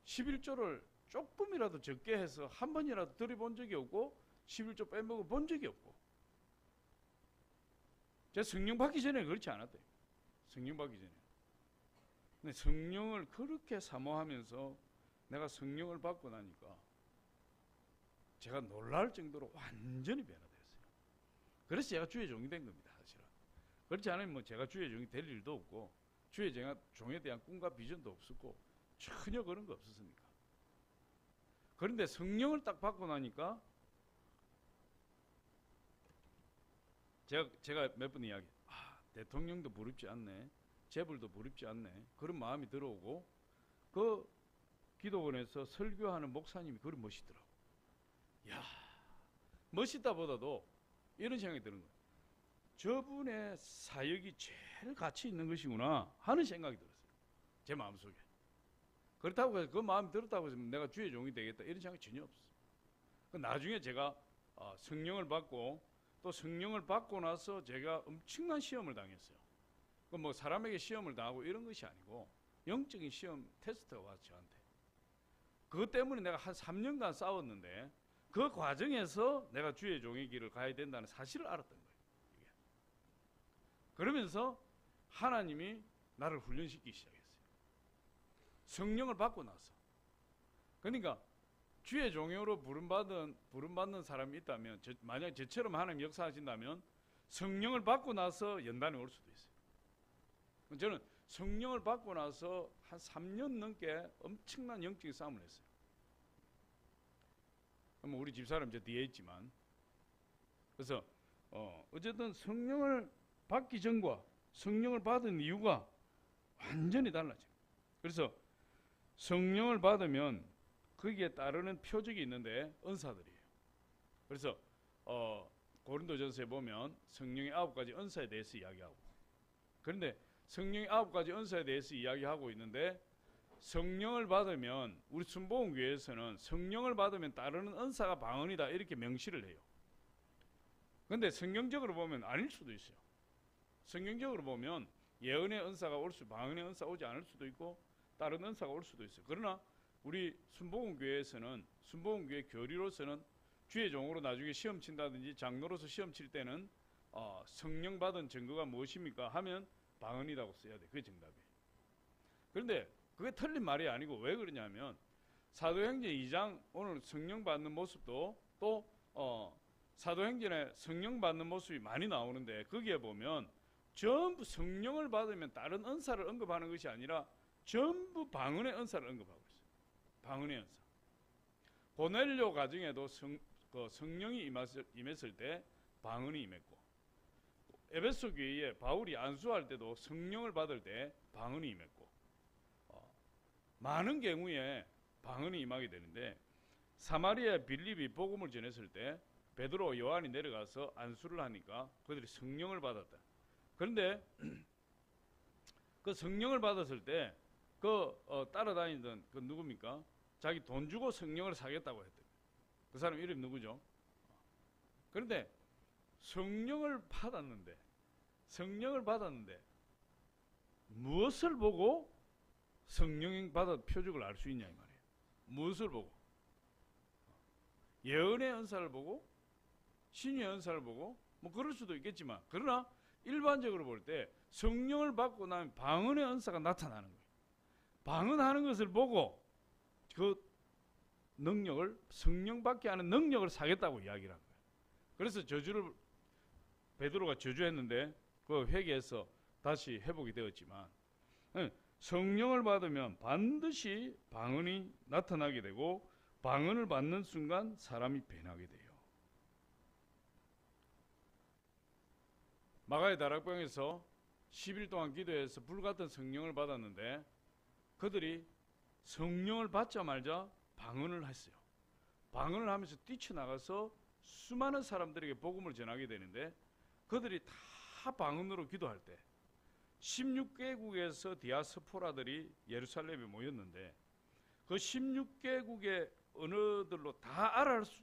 11조를 조금이라도 적게 해서 한 번이라도 들여본 적이 없고, 11조 빼먹어 본 적이 없고. 제가 성령 받기 전에 그렇지 않았대요. 성령 받기 전에. 근데 성령을 그렇게 사모하면서 내가 성령을 받고 나니까 제가 놀랄 정도로 완전히 변화되었어요. 그래서 제가 주의 종이 된 겁니다, 사실은. 그렇지 않으면 뭐 제가 주의 종이 될 일도 없고, 주의 종에 대한 꿈과 비전도 없었고, 전혀 그런 거 없었으니까. 그런데 성령을 딱 받고 나니까 제가 몇 번 이야기, 대통령도 부럽지 않네, 재벌도 부럽지 않네, 그런 마음이 들어오고, 그 기도원에서 설교하는 목사님이 그리 멋있더라고. 야, 멋있다보다도 이런 생각이 드는 거예요. 저분의 사역이 제일 가치 있는 것이구나 하는 생각이 들었어요, 제 마음속에. 그렇다고 해서 그 마음이 들었다고 해서 내가 주의 종이 되겠다 이런 생각이 전혀 없어요. 나중에 제가 성령을 받고, 또 성령을 받고 나서 제가 엄청난 시험을 당했어요. 그 뭐 사람에게 시험을 당하고 이런 것이 아니고 영적인 시험 테스트가 와서 저한테. 그것 때문에 내가 한 3년간 싸웠는데, 그 과정에서 내가 주의 종의 길을 가야 된다는 사실을 알았던 거예요. 이게. 그러면서 하나님이 나를 훈련시키기 시작했어요. 성령을 받고 나서. 그러니까 주의 종으로 부름받는 사람이 있다면, 만약 저처럼 하나님 역사하신다면 성령을 받고 나서 연단에 올 수도 있어요. 저는 성령을 받고 나서 한 3년 넘게 엄청난 영적인 싸움을 했어요. 우리 집사람 저 뒤에 있지만, 그래서 어쨌든 성령을 받기 전과 성령을 받은 이유가 완전히 달라져요. 그래서 성령을 받으면 거기에 따르는 표적이 있는데 은사들이에요. 그래서 고린도전서에 보면 성령의 9가지 은사에 대해서 이야기하고, 그런데 성령의 9가지 은사에 대해서 이야기하고 있는데, 성령을 받으면 우리 순복음교회에서는 성령을 받으면 따르는 은사가 방언이다 이렇게 명시를 해요. 그런데 성경적으로 보면 아닐 수도 있어요. 성경적으로 보면 예언의 은사가 방언의 은사가 오지 않을 수도 있고 다른 은사가 올 수도 있어요. 그러나 우리 순복음교회에서는, 순복음교회 교리로서는 주의 종으로 나중에 시험 친다든지 장로로서 시험 칠 때는 성령 받은 증거가 무엇입니까 하면 방언이라고 써야 돼. 그게 정답이에요. 그런데 그게 틀린 말이 아니고, 왜 그러냐면 사도행전 2장 오늘 성령 받는 모습도 또 사도행전에 성령 받는 모습이 많이 나오는데, 거기에 보면 전부 성령을 받으면 다른 은사를 언급하는 것이 아니라 전부 방언의 은사를 언급하고 있어요. 방언의 은사. 고넬료 가정에도 성령이 임했을 때 방언이 임했고, 에베소 교회에 바울이 안수할 때도 성령을 받을 때 방언이 임했고, 많은 경우에 방언이 임하게 되는데, 사마리아 빌립이 복음을 전했을 때 베드로 요한이 내려가서 안수를 하니까 그들이 성령을 받았다. 그런데 그 성령을 받았을 때 따라다니던 그 누굽니까? 자기 돈 주고 성령을 사겠다고 했대요. 그 사람 이름 누구죠? 그런데 성령을 받았는데 무엇을 보고 성령 받은 표적을 알 수 있냐 이 말이에요. 무엇을 보고? 예언의 은사를 보고, 신의 은사를 보고, 뭐 그럴 수도 있겠지만, 그러나 일반적으로 볼 때 성령을 받고 나면 방언의 은사가 나타나는 거예요. 방언하는 것을 보고 그 능력을, 성령 받게 하는 능력을 사겠다고 이야기를 한 거예요. 그래서 저주를 베드로가 저주했는데 그 회개해서 다시 회복이 되었지만, 성령을 받으면 반드시 방언이 나타나게 되고, 방언을 받는 순간 사람이 변하게 돼요. 마가의 다락방에서 10일 동안 기도해서 불같은 성령을 받았는데, 그들이 성령을 받자마자 방언을 했어요. 방언을 하면서 뛰쳐나가서 수많은 사람들에게 복음을 전하게 되는데, 그들이 다 방언으로 기도할 때 16개국에서 디아스포라들이 예루살렘에 모였는데, 그 16개국의 언어들로 다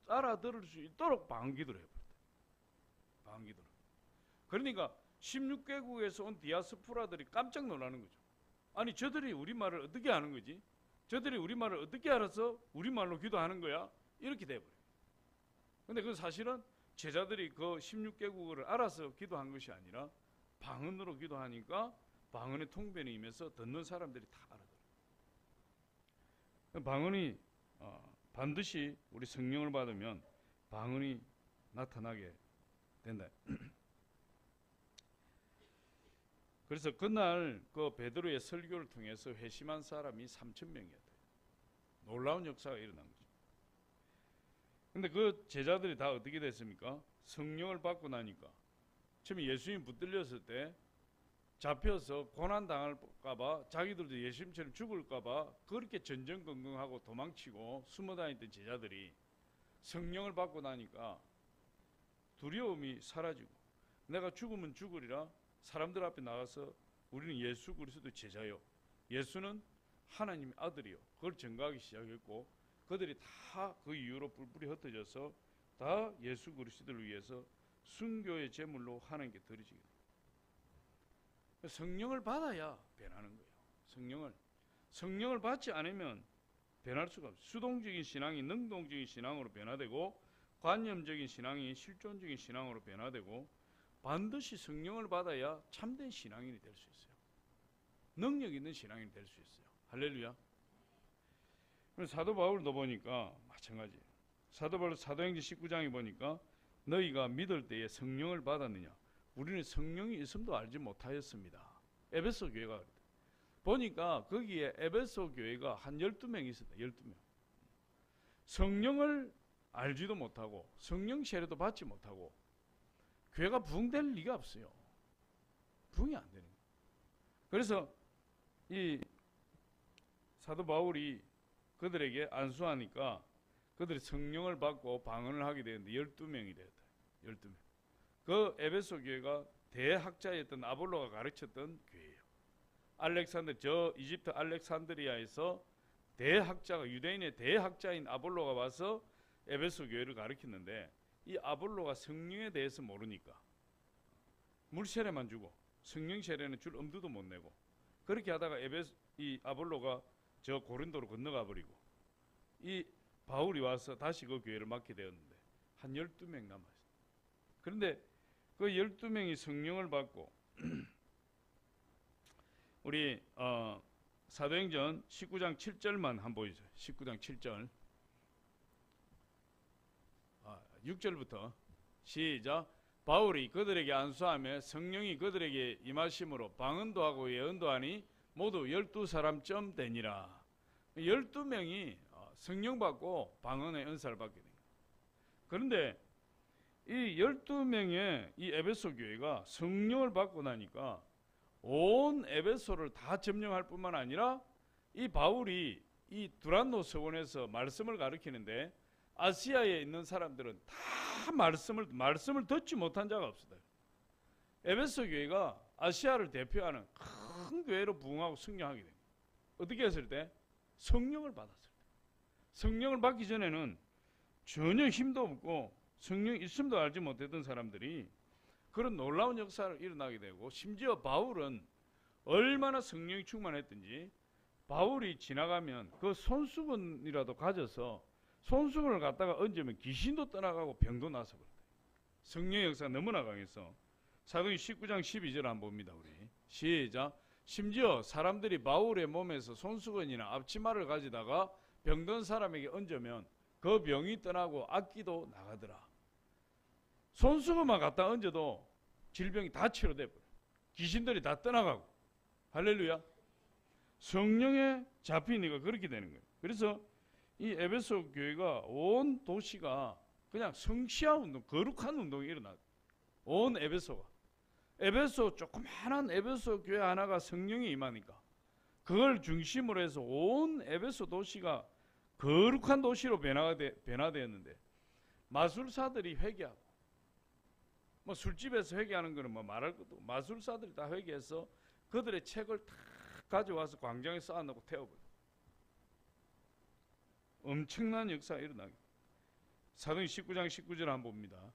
알아들을 수 있도록 방언 기도를 해버렸다. 방언 기도를. 그러니까 16개국에서 온 디아스포라들이 깜짝 놀라는 거죠. 아니, 저들이 우리말을 어떻게 아는 거지? 저들이 우리말을 어떻게 알아서 우리말로 기도하는 거야? 이렇게 돼버려요. 근데 그 사실은 제자들이 그 16개국어를 알아서 기도한 것이 아니라 방언으로 기도하니까 방언의 통변이 임해서 듣는 사람들이 다 알아들어요. 방언이 반드시 우리 성령을 받으면 방언이 나타나게 된다. 그래서 그날 그 베드로의 설교를 통해서 회심한 사람이 3,000명이었대요. 놀라운 역사가 일어난 거죠. 근데 그 제자들이 다 어떻게 됐습니까? 성령을 받고 나니까 처음에 예수님 붙들렸을 때 잡혀서 고난당할까봐, 자기들도 예수님처럼 죽을까봐 그렇게 전전긍긍하고 도망치고 숨어다니던 제자들이 성령을 받고 나니까 두려움이 사라지고, 내가 죽으면 죽으리라, 사람들 앞에 나가서 우리는 예수 그리스도의 제자요, 예수는 하나님의 아들이요, 그걸 증거하기 시작했고, 그들이 다 그 이후로 뿔뿔이 흩어져서 다 예수 그리스도를 위해서 순교의 제물로 하나님께 드리지게 됩니다. 성령을 받아야 변하는 거예요. 성령을 받지 않으면 변할 수가 없어요. 수동적인 신앙이 능동적인 신앙으로 변화되고, 관념적인 신앙이 실존적인 신앙으로 변화되고, 반드시 성령을 받아야 참된 신앙인이 될 수 있어요. 능력 있는 신앙인이 될 수 있어요. 할렐루야. 사도 바울도 보니까 마찬가지예요. 사도 바울 사도행전 19장에 보니까 너희가 믿을 때에 성령을 받았느냐? 우리는 성령이 있음도 알지 못하였습니다. 에베소 교회가 그랬다. 보니까 거기에 에베소 교회가 한 12명이 있었다. 12명. 성령을 알지도 못하고 성령 세례도 받지 못하고 교회가 부흥될 리가 없어요. 부흥이 안 되는 거예요. 그래서 이 사도 바울이 그들에게 안수하니까 그들이 성령을 받고 방언을 하게 되는데 12명이 되었다. 12명. 그 에베소 교회가 대학자였던 아볼로가 가르쳤던 교회예요. 알렉산더, 저 이집트 알렉산드리아에서 대학자가, 유대인의 대학자인 아볼로가 와서 에베소 교회를 가르쳤는데, 이 아볼로가 성령에 대해서 모르니까 물 세례만 주고 성령 세례는 줄 엄두도 못 내고, 그렇게 하다가 이 아볼로가 저 고린도로 건너가 버리고 이 바울이 와서 다시 그 교회를 맡게 되었는데 한 12명 남았어요. 그런데 그 12명이 성령을 받고 우리 사도행전 19장 7절만 한번 보이죠. 19장 7절 6절부터 시작. 바울이 그들에게 안수하며 성령이 그들에게 임하심으로 방언도 하고 예언도 하니 모두 12사람쯤 되니라. 12명이 성령 받고 방언의 은사를 받게 된 거예요. 그런데 이 12명의 이 에베소 교회가 성령을 받고 나니까 온 에베소를 다 점령할 뿐만 아니라, 이 바울이 이 두란노 서원에서 말씀을 가르치는데 아시아에 있는 사람들은 다 말씀을 듣지 못한 자가 없었다. 에베소 교회가 아시아를 대표하는 큰 교회로 부흥하고 승리하게 됩니다. 어떻게 했을 때? 성령을 받았을 때. 성령을 받기 전에는 전혀 힘도 없고 성령 있음도 알지 못했던 사람들이 그런 놀라운 역사를 일어나게 되고, 심지어 바울은 얼마나 성령이 충만했든지 바울이 지나가면 그 손수건이라도 가져서 손수건을 갖다가 얹으면 귀신도 떠나가고 병도 나서 그래요. 성령의 역사가 너무나 강해서 사도행전 19장 12절 한번 봅니다. 우리 시작. 심지어 사람들이 바울의 몸에서 손수건이나 앞치마를 가지다가 병든 사람에게 얹으면 그 병이 떠나고 악기도 나가더라. 손수건만 갖다 얹어도 질병이 다 치료돼 버려요. 귀신들이 다 떠나가고. 할렐루야. 성령에 잡히니까 그렇게 되는 거예요. 그래서 이 에베소 교회가 온 도시가 그냥 성시화 운동, 거룩한 운동이 일어나요. 온 에베소가. 에베소, 조그마한 에베소 교회 하나가 성령이 임하니까 그걸 중심으로 해서 온 에베소 도시가 거룩한 도시로 변화되었는데 마술사들이 회개하고, 뭐 술집에서 회개하는 거는 뭐 말할 것도 없고, 마술사들이 다 회개해서 그들의 책을 다 가져와서 광장에 쌓아놓고 태워버려. 엄청난 역사가 일어나게. 사도행 19장 19절 한번 봅니다.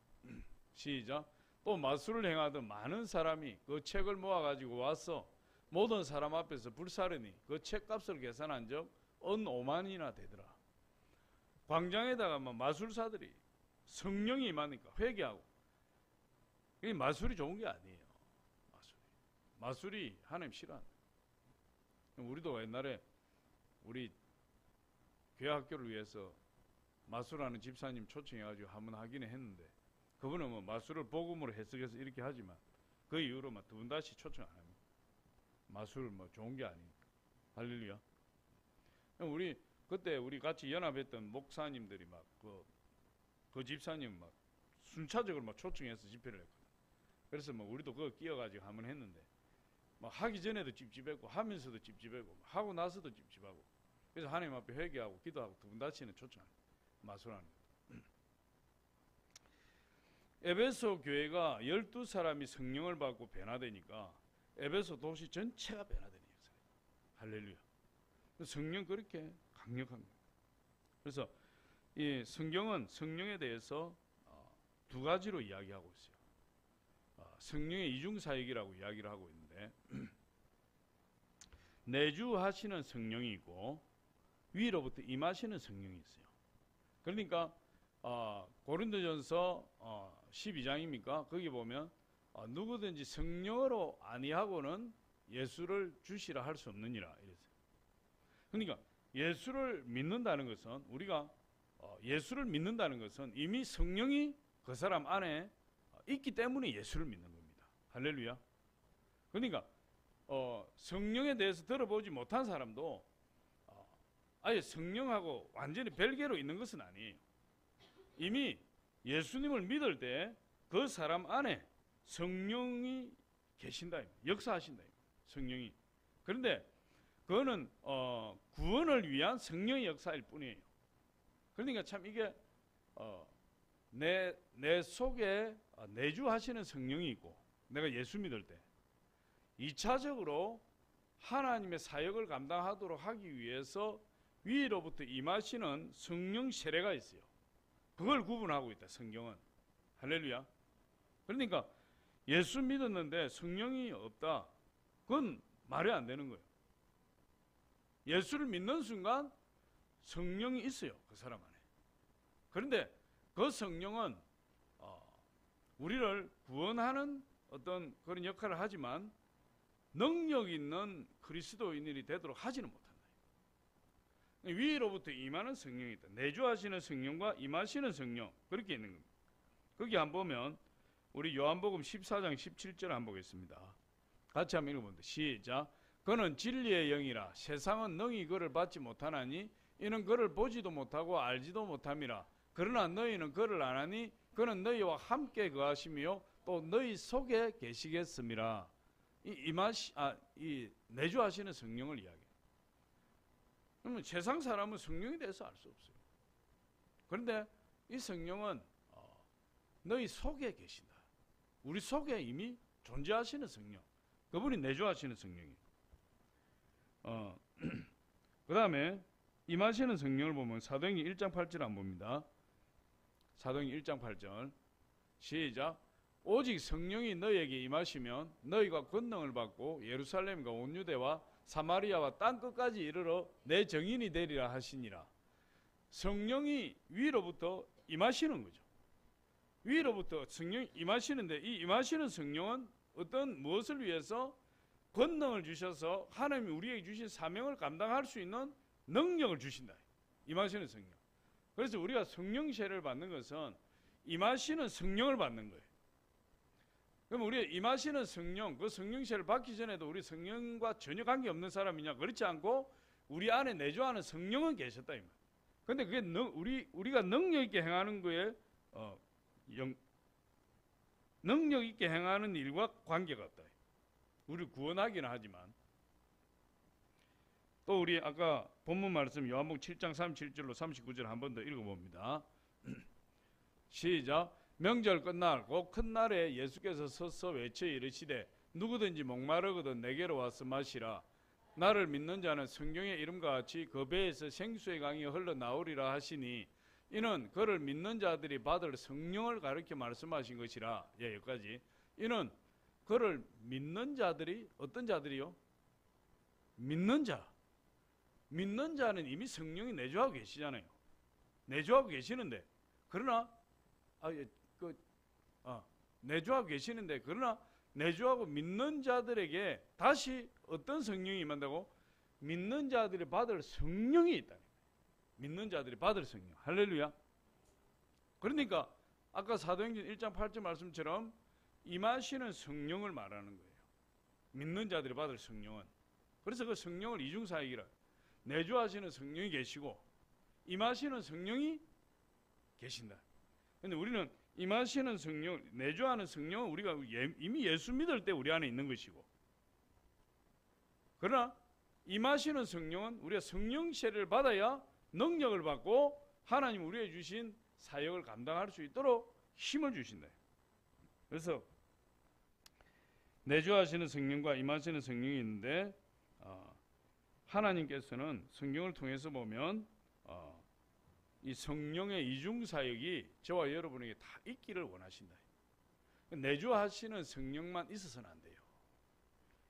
시작. 또 마술을 행하던 많은 사람이 그 책을 모아가지고 와서 모든 사람 앞에서 불사르니 그 책값을 계산한 적 은 5만이나 되더라. 광장에다가 마술사들이 성령이 임하니까 회개하고. 이 마술이 좋은 게 아니에요. 마술이 하나님 싫어한다. 우리도 옛날에 우리 교회 학교를 위해서 마술하는 집사님 초청해가지고 한번 하기는 했는데, 그분은 뭐 마술을 복음으로 해석해서 이렇게 하지만 그 이후로 두 번 다시 초청 안 합니다. 마술 뭐 좋은 게 아니니까. 할렐루야. 우리 그때 우리 같이 연합했던 목사님들이 그 집사님 순차적으로 초청해서 집회를 했거든. 그래서 우리도 그거 끼어가지고 한번 했는데, 하기 전에도 찝찝했고 하면서도 찝찝하고 하고 나서도 찝찝하고. 그래서 하나님 앞에 회개하고 기도하고 두 번 다시는 초청 안 해요. 마술하는 거. 에베소 교회가 12사람이 성령을 받고 변화되니까 에베소 도시 전체가 변화되는 역사예요. 할렐루야. 성령 그렇게 강력한 거예요. 그래서 이 성경은 성령에 대해서 두 가지로 이야기하고 있어요. 성령의 이중사역이라고 이야기를 하고 있는데, 내주하시는 성령이 있고 위로부터 임하시는 성령이 있어요. 그러니까 고린도전서 12장입니까? 거기 보면 누구든지 성령으로 아니하고는 예수를 주시라 할 수 없느니라 이랬어요. 그러니까 예수를 믿는다는 것은, 우리가 예수를 믿는다는 것은 이미 성령이 그 사람 안에 있기 때문에 예수를 믿는 겁니다. 할렐루야. 그러니까 성령에 대해서 들어보지 못한 사람도 아예 성령하고 완전히 별개로 있는 것은 아니에요. 이미 예수님을 믿을 때 그 사람 안에 성령이 계신다, 역사하신다, 성령이. 그런데 그거는 구원을 위한 성령의 역사일 뿐이에요. 그러니까 참 이게 내 속에 내주하시는 성령이 있고, 내가 예수 믿을 때 2차적으로 하나님의 사역을 감당하도록 하기 위해서 위로부터 임하시는 성령 세례가 있어요. 그걸 구분하고 있다, 성경은. 할렐루야. 그러니까 예수 믿었는데 성령이 없다, 그건 말이 안 되는 거예요. 예수를 믿는 순간 성령이 있어요, 그 사람 안에. 그런데 그 성령은 우리를 구원하는 어떤 그런 역할을 하지만 능력 있는 그리스도인이 되도록 하지는 못한다. 위로부터 임하는 성령이 있다. 내주하시는 성령과 임하시는 성령, 그렇게 있는 겁니다. 거기 한번 보면 우리 요한복음 14장 17절 한번 보겠습니다. 같이 한번 읽어봅니다. 시작. 그는 진리의 영이라 세상은 능히 그를 받지 못하나니 이는 그를 보지도 못하고 알지도 못함이라. 그러나 너희는 그를 아나니 그는 너희와 함께 거하시며 또 너희 속에 계시겠음이라. 이 내주하시는 성령을 이야기해요. 그러면 세상 사람은 성령에 대해서 알 수 없어요. 그런데 이 성령은 너희 속에 계신다. 우리 속에 이미 존재하시는 성령, 그분이 내주하시는 성령이에요. 그 다음에 임하시는 성령을 보면 사도행전 1장 8절 안 봅니다. 사도행전 1장 8절 시작. 오직 성령이 너희에게 임하시면 너희가 권능을 받고 예루살렘과 온 유대와 사마리아와 땅끝까지 이르러 내 증인이 되리라 하시니라. 성령이 위로부터 임하시는 거죠. 위로부터 성령이 임하시는데, 이 임하시는 성령은 어떤 무엇을 위해서 권능을 주셔서 하나님이 우리에게 주신 사명을 감당할 수 있는 능력을 주신다. 임하시는 성령. 그래서 우리가 성령 세례를 받는 것은 임하시는 성령을 받는 거예요. 그럼 우리가 임하시는 성령, 그 성령 세례를 받기 전에도 우리 성령과 전혀 관계없는 사람이냐? 그렇지 않고 우리 안에 내주하는 성령은 계셨다 이 말. 근데 그게 우리가 능력 있게 행하는 거에 능력 있게 행하는 일과 관계가 없다. 우리를 구원하기는 하지만 또 우리 아까 본문 말씀 요한복음 7장 37절로 39절 한 번 더 읽어봅니다. 시작. 명절 끝날 곧 큰 날에 예수께서 서서 외쳐 이르시되 누구든지 목마르거든 내게로 와서 마시라. 나를 믿는 자는 성경의 이름과 같이 그 배에서 생수의 강이 흘러나오리라 하시니 이는 그를 믿는 자들이 받을 성령을 가리켜 말씀하신 것이라. 예, 여기까지. 이는 그를 믿는 자들이 어떤 자들이요? 믿는 자. 믿는 자는 이미 성령이 내주하고 계시잖아요. 내주하고 계시는데 그러나 내주하고 계시는데 그러나 내주하고 믿는 자들에게 다시 어떤 성령이 임한다고? 믿는 자들이 받을 성령이 있다. 믿는 자들이 받을 성령. 할렐루야. 그러니까 아까 사도행전 1장 8절 말씀처럼 임하시는 성령을 말하는 거예요. 믿는 자들이 받을 성령은. 그래서 그 성령을 이중사역이라. 내주하시는 성령이 계시고 임하시는 성령이 계신다. 근데 우리는 임하시는 성령, 내주하는 성령은 우리가 이미 예수 믿을 때 우리 안에 있는 것이고, 그러나 임하시는 성령은 우리가 성령 세례를 받아야 능력을 받고 하나님 우리에게 주신 사역을 감당할 수 있도록 힘을 주신다. 그래서 내주하시는 성령과 임하시는 성령이 있는데 하나님께서는 성경을 통해서 보면 이 성령의 이중사역이 저와 여러분에게 다 있기를 원하신다. 내주하시는 성령만 있어서는 안 돼요.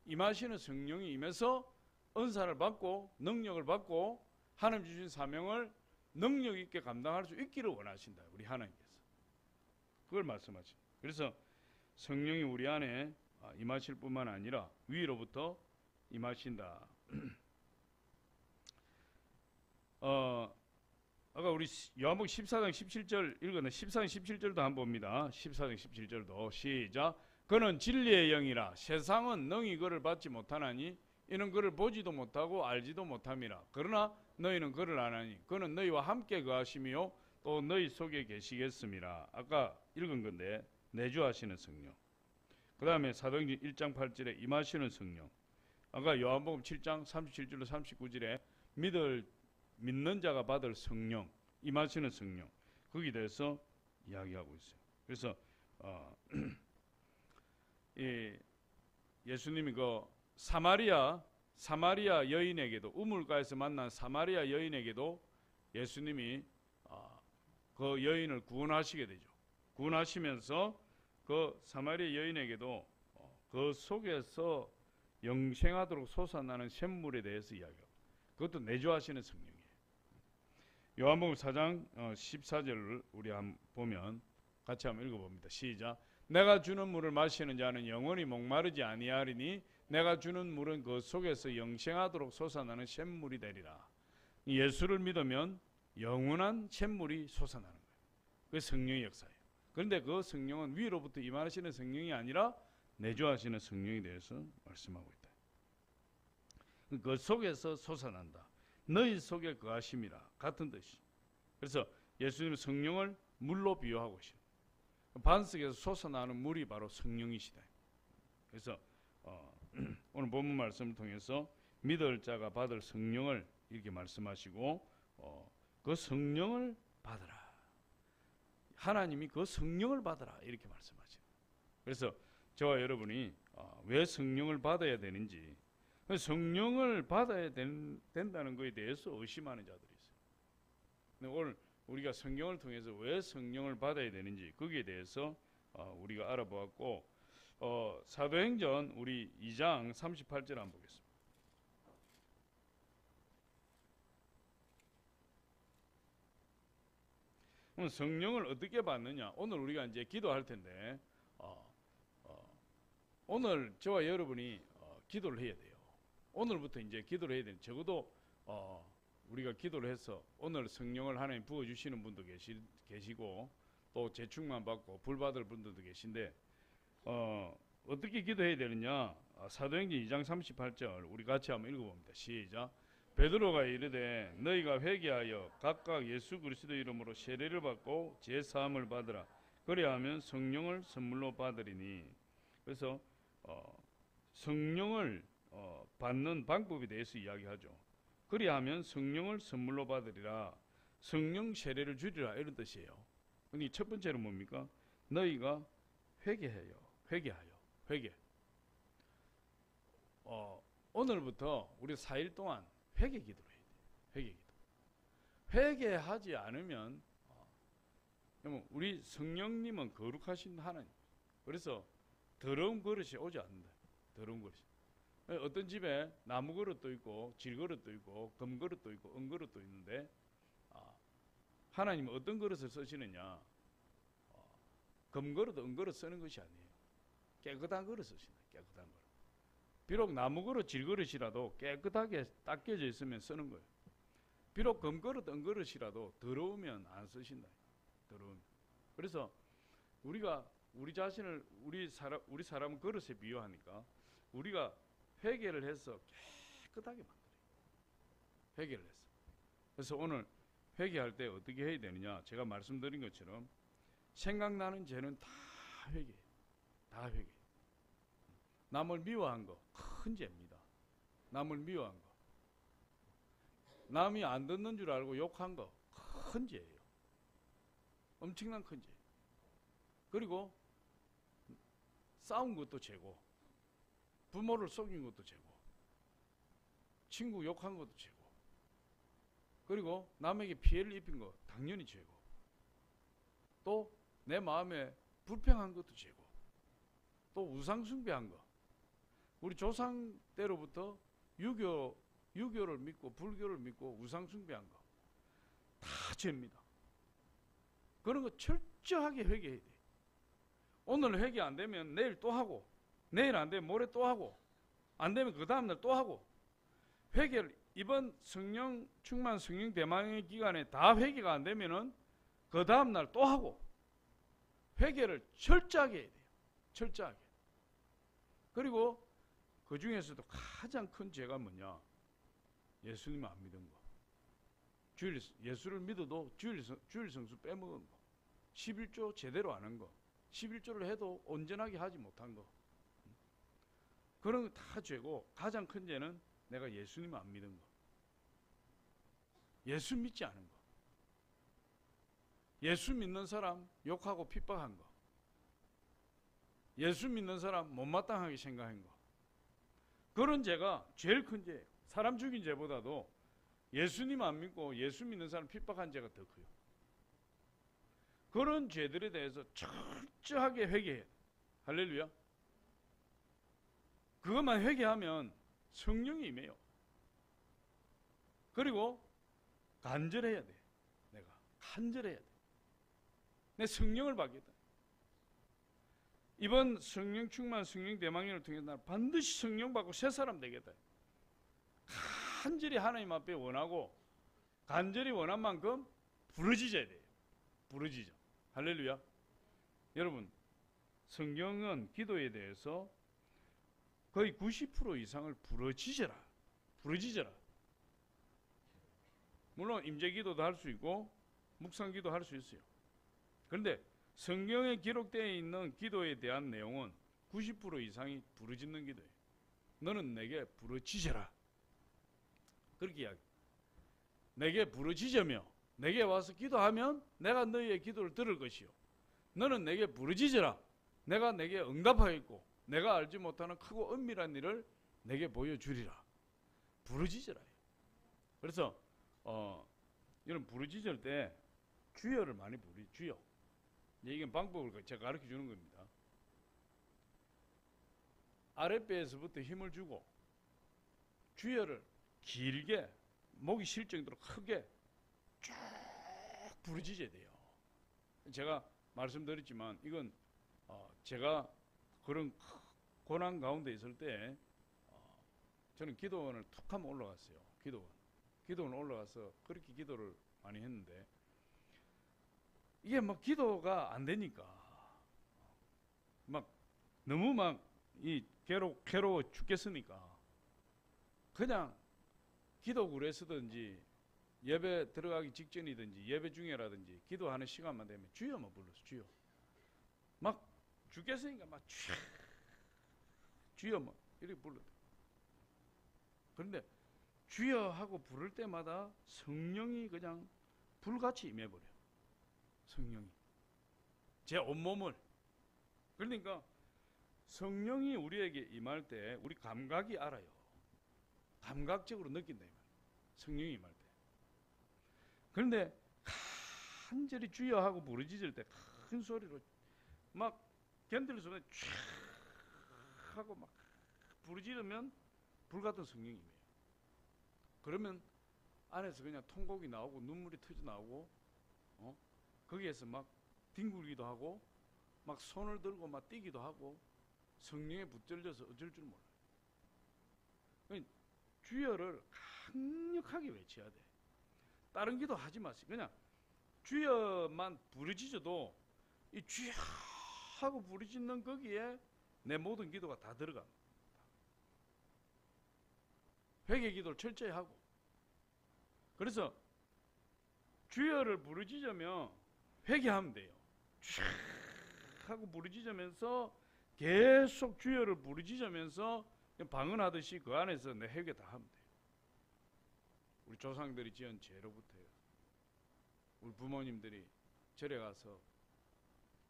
임하시는 성령이 임해서 은사를 받고 능력을 받고 하나님 주신 사명을 능력 있게 감당할 수 있기를 원하신다. 우리 하나님께서 그걸 말씀하십니다. 그래서 성령이 우리 안에 임하실 뿐만 아니라 위로부터 임하신다. 아까 우리 요한복음 14장 17절 읽었는데 14장 17절도 한번 봅니다. 14장 17절도 시작. 그는 진리의 영이라 세상은 능히 그를 받지 못하나니 이는 그를 보지도 못하고 알지도 못함이라. 그러나 너희는 그를 아나니 그는 너희와 함께 거하시며 또 너희 속에 계시겠음이라. 아까 읽은 건데 내주하시는 성령. 그 다음에 사도행전 1장 8절에 임하시는 성령. 아까 요한복음 7장 37절로 39절에 믿는 자가 받을 성령, 임하시는 성령, 거기에 대해서 이야기하고 있어요. 그래서 예수님이 그 사마리아 여인에게도 우물가에서 만난 사마리아 여인에게도 예수님이 그 여인을 구원하시게 되죠. 구원하시면서 그 사마리아 여인에게도 그 속에서 영생하도록 솟아나는 샘물에 대해서 이야기하고, 그것도 내주하시는 성령이에요. 요한복음 4장 14절을 우리 한번 보면 같이 한번 읽어봅니다. 시작. 내가 주는 물을 마시는 자는 영원히 목마르지 아니하리니 내가 주는 물은 그 속에서 영생하도록 솟아나는 샘물이 되리라. 예수를 믿으면 영원한 샘물이 솟아나는 거예요. 그게 성령의 역사예요. 그런데 그 성령은 위로부터 임하시는 성령이 아니라 내주하시는 성령에 대해서 말씀하고 있다. 그 속에서 솟아난다. 너희 속에 거하심이라. 같은 뜻이. 그래서 예수님은 성령을 물로 비유하고 있어요. 반석에서 솟아나는 물이 바로 성령이시다. 그래서 오늘 본문 말씀을 통해서 믿을 자가 받을 성령을 이렇게 말씀하시고 그 성령을 받으라. 하나님이 그 성령을 받으라 이렇게 말씀하시죠. 그래서 저와 여러분이 왜 성령을 받아야 되는지, 성령을 받아야 된다는 것에 대해서 의심하는 자들이 있어요. 근데 오늘 우리가 성경을 통해서 왜 성령을 받아야 되는지 거기에 대해서 우리가 알아보았고, 사도행전 우리 2장 38절 한번 보겠습니다. 그럼 성령을 어떻게 받느냐? 오늘 우리가 이제 기도할 텐데 오늘 저와 여러분이 기도를 해야 돼요. 오늘부터 이제 기도를 해야 돼요. 적어도 우리가 기도를 해서 오늘 성령을 하나님 부어주시는 분도 계시고 또 재충만 받고 불 받을 분들도 계신데 어떻게 기도해야 되느냐? 사도행전 2장 38절 우리 같이 한번 읽어봅니다. 시작. 베드로가 이르되 너희가 회개하여 각각 예수 그리스도 이름으로 세례를 받고 제사함을 받으라. 그리하면 성령을 선물로 받으리니. 그래서 성령을 받는 방법에 대해서 이야기하죠. 그리하면 성령을 선물로 받으리라. 성령 세례를 주리라 이런 뜻이에요. 그러니 첫 번째는 뭡니까? 너희가 회개해요. 회개. 오늘부터 우리 4일 동안 회개 기도를 해야 돼요. 회개 기도. 회개하지 않으면 우리 성령님은 거룩하신 하나님. 그래서 더러운 그릇이 오지 않는다. 더러운 그릇이. 어떤 집에 나무 그릇도 있고 질 그릇도 있고 금 그릇도 있고 은 그릇도 있는데 하나님은 어떤 그릇을 쓰시느냐? 금 그릇, 은 그릇 쓰는 것이 아니에요. 깨끗한 그릇 쓰신다. 깨끗한 그릇. 비록 나무 그릇, 질 그릇이라도 깨끗하게 닦여져 있으면 쓰는 거예요. 비록 금 그릇, 은 그릇이라도 더러우면 안 쓰신다. 더러우면. 그래서 우리가 우리 자신을 우리 사람은 그릇에 비유하니까 우리가 회개를 해서 깨끗하게 만들어요. 회개를 해서. 그래서 오늘 회개할 때 어떻게 해야 되느냐? 제가 말씀드린 것처럼 생각나는 죄는 다 회개해요. 다 회개. 남을 미워한 거 큰 죄입니다. 남을 미워한 거. 남이 안 듣는 줄 알고 욕한 거 큰 죄예요. 엄청난 큰 죄. 그리고 싸운 것도 죄고, 부모를 속인 것도 죄고, 친구 욕한 것도 죄고, 그리고 남에게 피해를 입힌 거 당연히 죄고, 또 내 마음에 불평한 것도 죄고, 또 우상 숭배한 거. 우리 조상 때로부터 유교를 믿고 불교를 믿고 우상 숭배한 거 다 죄입니다. 그런 거 철저하게 회개해야 돼. 오늘 회개 안 되면 내일 또 하고, 내일 안 되면 모레 또 하고, 안 되면 그 다음날 또 하고. 회개를 이번 성령 충만 성령 대망의 기간에 다 회개가 안 되면은 그 다음날 또 하고. 회개를 철저하게 해야 돼요. 철저하게. 그리고 그 중에서도 가장 큰 죄가 뭐냐? 예수님 안 믿은 거. 예수를 믿어도 주일 성수 빼먹은 거. 11조 제대로 안 한 거. 11조를 해도 온전하게 하지 못한 거. 그런 거 다 죄고, 가장 큰 죄는 내가 예수님 안 믿은 거. 예수 믿지 않은 거. 예수 믿는 사람 욕하고 핍박한 거. 예수 믿는 사람 못마땅하게 생각한 거. 그런 죄가 제일 큰 죄예요. 사람 죽인 죄보다도 예수님 안 믿고 예수 믿는 사람 핍박한 죄가 더 커요. 그런 죄들에 대해서 철저하게 회개해야 돼. 할렐루야. 그것만 회개하면 성령이 임해요. 그리고 간절해야 돼. 내가 간절해야 돼. 내 성령을 받겠다. 이번 성령 충만 성령 대망년을 통해서 나 반드시 성령 받고 새 사람 되겠다. 간절히 하나님 앞에 원하고 간절히 원한 만큼 부르짖어야 돼요. 부르짖어. 할렐루야. 여러분, 성경은 기도에 대해서 거의 90% 이상을 부르짖어라. 부르짖어라. 물론 임재기도도 할 수 있고 묵상기도 할 수 있어요. 그런데 성경에 기록되어 있는 기도에 대한 내용은 90% 이상이 부르짖는 기도예요. 너는 내게 부르짖어라. 그렇게 이야기. 내게 부르짖으며 내게 와서 기도하면 내가 너희의 기도를 들을 것이요. 너는 내게 부르짖어라. 내가 내게 응답하겠고 내가 알지 못하는 크고 은밀한 일을 내게 보여주리라. 부르짖어라. 그래서 이런 부르짖을 때 주여를 많이 주여. 이게 방법을 제가 가르쳐 주는 겁니다. 아랫배에서부터 힘을 주고 주여를 길게 목이 쉴 정도로 크게 쭉 부르짖어야 돼요. 제가 말씀드렸지만 이건 제가 그런 고난 가운데 있을 때 저는 기도원을 툭 하면 올라갔어요. 기도원 올라가서 그렇게 기도를 많이 했는데 이게 막 기도가 안 되니까 막 너무 막 이 괴로워 죽겠으니까 그냥 기도굴에 서든지 예배 들어가기 직전이든지 예배 중에라든지 기도하는 시간만 되면 주여만 불렀어. 주여. 막 죽겠으니까 막 주여만 이렇게 불렀대. 그런데 주여 하고 부를 때마다 성령이 그냥 불같이 임해버려. 성령이 제 온몸을. 그러니까 성령이 우리에게 임할 때 우리 감각이 알아요. 감각적으로 느낀다 이 말이에요. 성령이 임할 때. 그런데 간절히 주여 하고 부르짖을 때 큰 소리로 막 견딜 수 없는 쫙 하고 막 부르짖으면 불같은 성령이 임해요. 그러면 안에서 그냥 통곡이 나오고 눈물이 터져 나오고 거기에서 막 뒹굴기도 하고 막 손을 들고 막 뛰기도 하고 성령에 붙들려서 어쩔 줄 몰라요. 그러니까 주여를 강력하게 외쳐야 돼. 다른 기도 하지 마세요. 그냥 주여만 부르짖어도 이 주여 하고 부르짖는 거기에 내 모든 기도가 다 들어갑니다. 회개 기도를 철저히 하고. 그래서 주여를 부르짖으면 회개하면 돼요. 쫙 하고 부르짖으면서 계속 주여를 부르짖으면서 방언하듯이 그 안에서 내 회개 다 하면 돼요. 우리 조상들이 지은 죄로부터요. 우리 부모님들이 절에 가서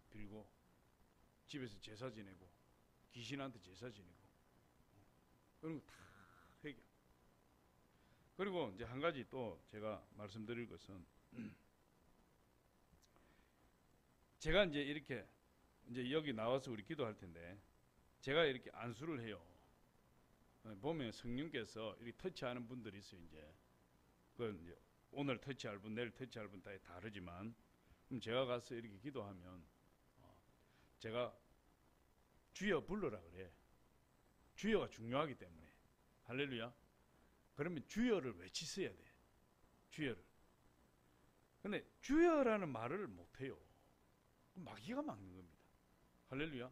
빌고 집에서 제사 지내고 귀신한테 제사 지내고 그런 거 다 회개. 그리고 이제 한 가지 또 제가 말씀드릴 것은 제가 이제 이렇게 이제 여기 나와서 우리 기도할 텐데 제가 이렇게 안수를 해요. 보면 성령께서 이렇게 터치하는 분들이 있어요. 이제 그건 이제 오늘 터치할 분, 내일 터치할 분 다 다르지만 그럼 제가 가서 이렇게 기도하면 제가 주여 불러라 그래. 주여가 중요하기 때문에. 할렐루야. 그러면 주여를 외치셔야 돼. 주여를. 근데 주여라는 말을 못해요. 마귀가 막는 겁니다. 할렐루야.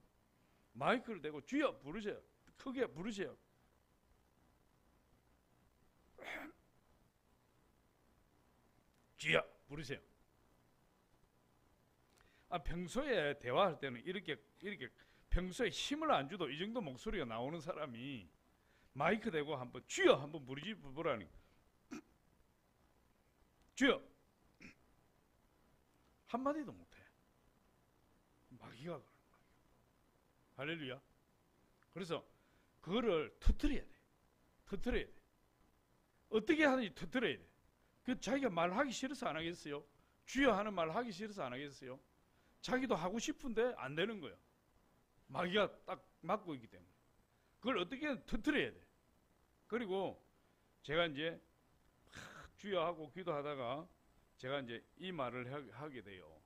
마이크를 대고 주여 부르세요. 크게 부르세요. 주여 부르세요. 평소에 대화할 때는 이렇게 평소에 힘을 안 줘도 이 정도 목소리가 나오는 사람이 마이크 대고 한번 주여 한번 부르라니. 주여 한마디도 못해. 마귀가 그러는 거예요. 할렐루야. 그래서 그거를 터뜨려야 돼. 터뜨려야 돼. 어떻게 하든지 터뜨려야 돼. 그 자기가 말하기 싫어서 안 하겠어요? 주여 하는 말 하기 싫어서 안 하겠어요? 자기도 하고 싶은데 안 되는 거예요. 마귀가 딱 막고 있기 때문에. 그걸 어떻게든 터뜨려야 돼. 그리고 제가 이제 주여 하고 기도하다가 제가 이제 이 말을 하게 돼요.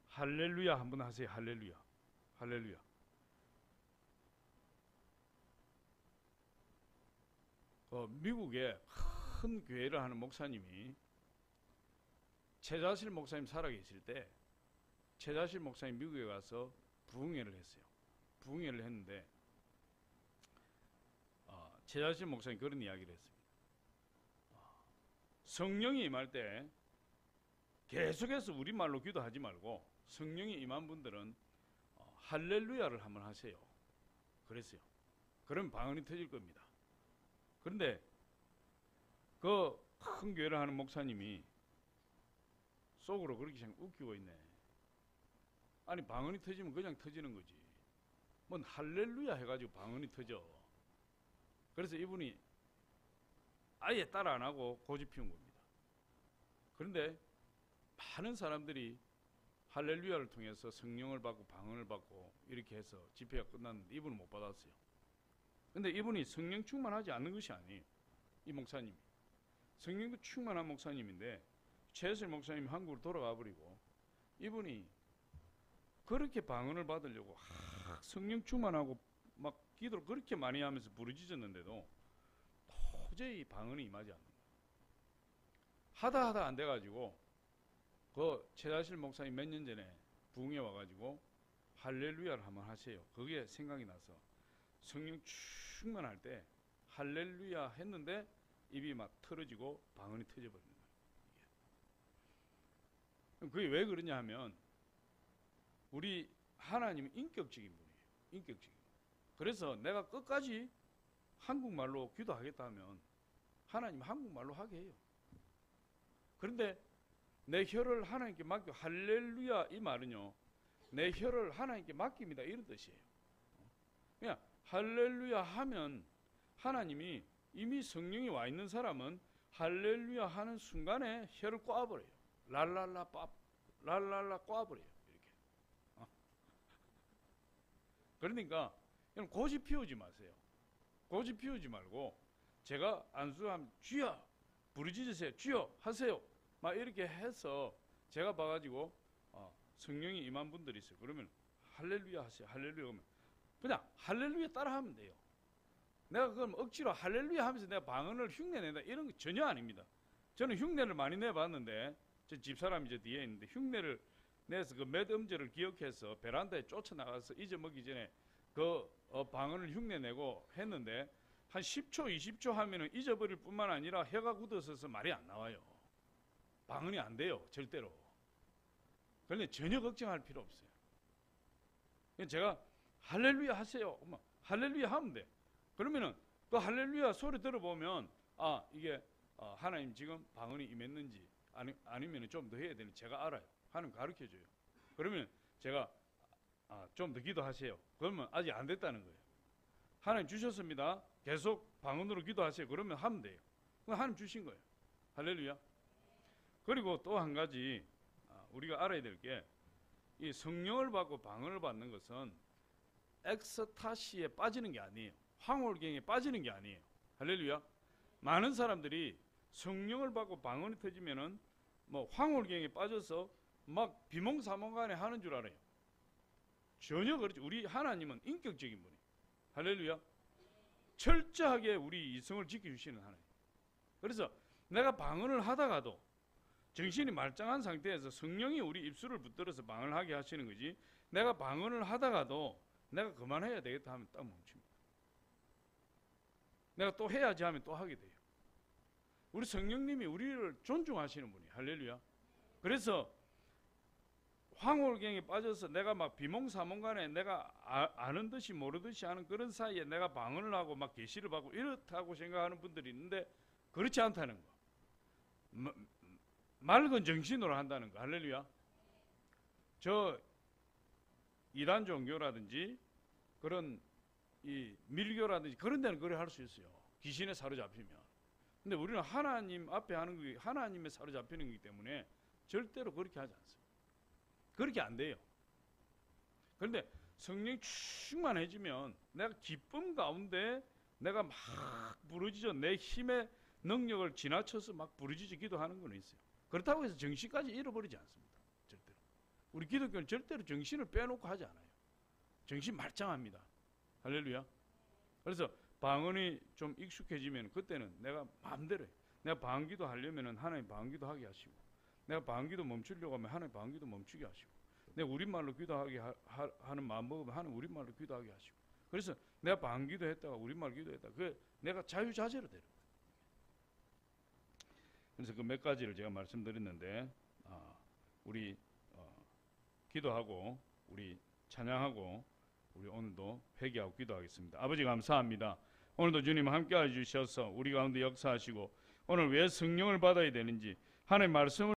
할렐루야 한번 하세요. 할렐루야. 할렐루야. 미국에 큰 교회를 하는 목사님이 최자실 목사님 살아계실 때 최자실 목사님 미국에 가서 부흥회를 했어요. 부흥회를 했는데 최자실 목사님 그런 이야기를 했습니다. 성령이 임할 때 계속해서 우리말로 기도하지 말고 성령이 임한 분들은 할렐루야를 한번 하세요. 그랬어요. 그러면 방언이 터질 겁니다. 그런데 그 큰 교회를 하는 목사님이 속으로 그렇게 생각 웃기고 있네. 아니 방언이 터지면 그냥 터지는 거지. 뭔 할렐루야 해가지고 방언이 터져. 그래서 이분이 아예 따라 안 하고 고집 피운 겁니다. 그런데 많은 사람들이 할렐루야를 통해서 성령을 받고 방언을 받고 이렇게 해서 집회가 끝났는데 이분은 못 받았어요. 근데 이분이 성령 충만하지 않는 것이 아니에요. 이 목사님이 성령 충만한 목사님인데 최슬 목사님이 한국으로 돌아가 버리고 이분이 그렇게 방언을 받으려고 성령 충만하고 막 기도를 그렇게 많이 하면서 부르짖었는데도 도저히 방언이 임하지 않는 거예요. 하다 안 돼가지고 그 최다실 목사님 몇 년 전에 부흥에 와가지고 할렐루야를 한번 하세요. 그게 생각이 나서 성령 충만할 때 할렐루야 했는데 입이 막 털어지고 방언이 터져버리는 거예요. 그게 왜 그러냐 하면 우리 하나님은 인격적인 분이에요. 인격적인. 그래서 내가 끝까지 한국말로 기도하겠다 하면 하나님 한국말로 하게 해요. 그런데 내 혀를 하나님께 맡겨, 할렐루야 이 말은요, 내 혀를 하나님께 맡깁니다 이런 뜻이에요. 그냥 할렐루야 하면 하나님이, 이미 성령이 와 있는 사람은 할렐루야 하는 순간에 혀를 꽈버려요. 랄랄라 꽈버려요. 이렇게. 그러니까 고집 피우지 마세요. 고집 피우지 말고, 제가 안수하면 주여 부르짖으세요, 주여 하세요 막 이렇게 해서 제가 봐가지고 성령이 임한 분들이 있어요. 그러면 할렐루야 하세요. 할렐루야 하면 그냥 할렐루야 따라 하면 돼요. 내가 그럼 억지로 할렐루야 하면서 내가 방언을 흉내낸다 이런 거 전혀 아닙니다. 저는 흉내를 많이 내봤는데, 저 집사람이 저 뒤에 있는데 흉내를 내서 그 몇 음절을 기억해서 베란다에 쫓아나가서 잊어먹기 전에 그 방언을 흉내내고 했는데, 한 10초 20초 하면은 잊어버릴 뿐만 아니라 혀가 굳어서서 말이 안 나와요. 방언이 안 돼요 절대로. 그런데 전혀 걱정할 필요 없어요. 제가 할렐루야 하세요, 할렐루야 하면 돼. 그러면은 그 할렐루야 소리 들어보면 이게 하나님 지금 방언이 임했는지 아니면 좀 더 해야 되는지 제가 알아요. 하나님 가르쳐줘요. 그러면 제가 좀 더 기도하세요. 그러면 아직 안 됐다는 거예요. 하나님 주셨습니다. 계속 방언으로 기도하세요. 그러면 하면 돼요. 그럼 하나님 주신 거예요. 할렐루야. 그리고 또 한 가지 우리가 알아야 될 게, 이 성령을 받고 방언을 받는 것은 엑스타시에 빠지는 게 아니에요. 황홀경에 빠지는 게 아니에요. 할렐루야. 많은 사람들이 성령을 받고 방언이 터지면은 뭐 황홀경에 빠져서 막 비몽사몽간에 하는 줄 알아요. 전혀 그렇지. 우리 하나님은 인격적인 분이에요. 할렐루야. 철저하게 우리 이성을 지켜주시는 하나님. 그래서 내가 방언을 하다가도 정신이 말짱한 상태에서 성령이 우리 입술을 붙들어서 방언을 하게 하시는 거지, 내가 방언을 하다가도 내가 그만해야 되겠다 하면 딱 멈춥니다. 내가 또 해야지 하면 또 하게 돼요. 우리 성령님이 우리를 존중하시는 분이에요. 할렐루야. 그래서 황홀경에 빠져서 내가 막 비몽사몽간에 내가 아는 듯이 모르듯이 하는 그런 사이에 내가 방언을 하고 막 계시를 받고 이렇다고 생각하는 분들이 있는데, 그렇지 않다는 거. 맑은 정신으로 한다는 거. 할렐루야. 저 이단 종교라든지 그런 이 밀교라든지 그런 데는 그래 할 수 있어요. 귀신에 사로잡히면. 근데 우리는 하나님 앞에 하는 게 하나님에 사로잡히는 거기 때문에 절대로 그렇게 하지 않습니다. 그렇게 안 돼요. 그런데 성령이 충만해지면 내가 기쁨 가운데 내가 막 부르짖어, 내 힘의 능력을 지나쳐서 막 부르짖어 기도하는 건 있어요. 그렇다고 해서 정신까지 잃어버리지 않습니다. 절대로. 우리 기독교는 절대로 정신을 빼놓고 하지 않아요. 정신 말짱합니다. 할렐루야. 그래서 방언이 좀 익숙해지면 그때는 내가 마음대로 해요. 내가 방언기도 하려면 하나님 방언기도 하게 하시고, 내가 방언기도 멈추려고 하면 하나님 방언기도 멈추게 하시고, 내가 우리말로 기도하게 하는 마음 먹으면 하나님 우리말로 기도하게 하시고, 그래서 내가 방언기도 했다가 우리말 기도했다가 그 내가 자유자재로 되는 거예요. 그래서 그 몇 가지를 제가 말씀드렸는데, 우리 기도하고 우리 찬양하고 우리 오늘도 회개하고 기도하겠습니다. 아버지 감사합니다. 오늘도 주님 함께해 주셔서 우리 가운데 역사하시고, 오늘 왜 성령을 받아야 되는지 하나님 말씀을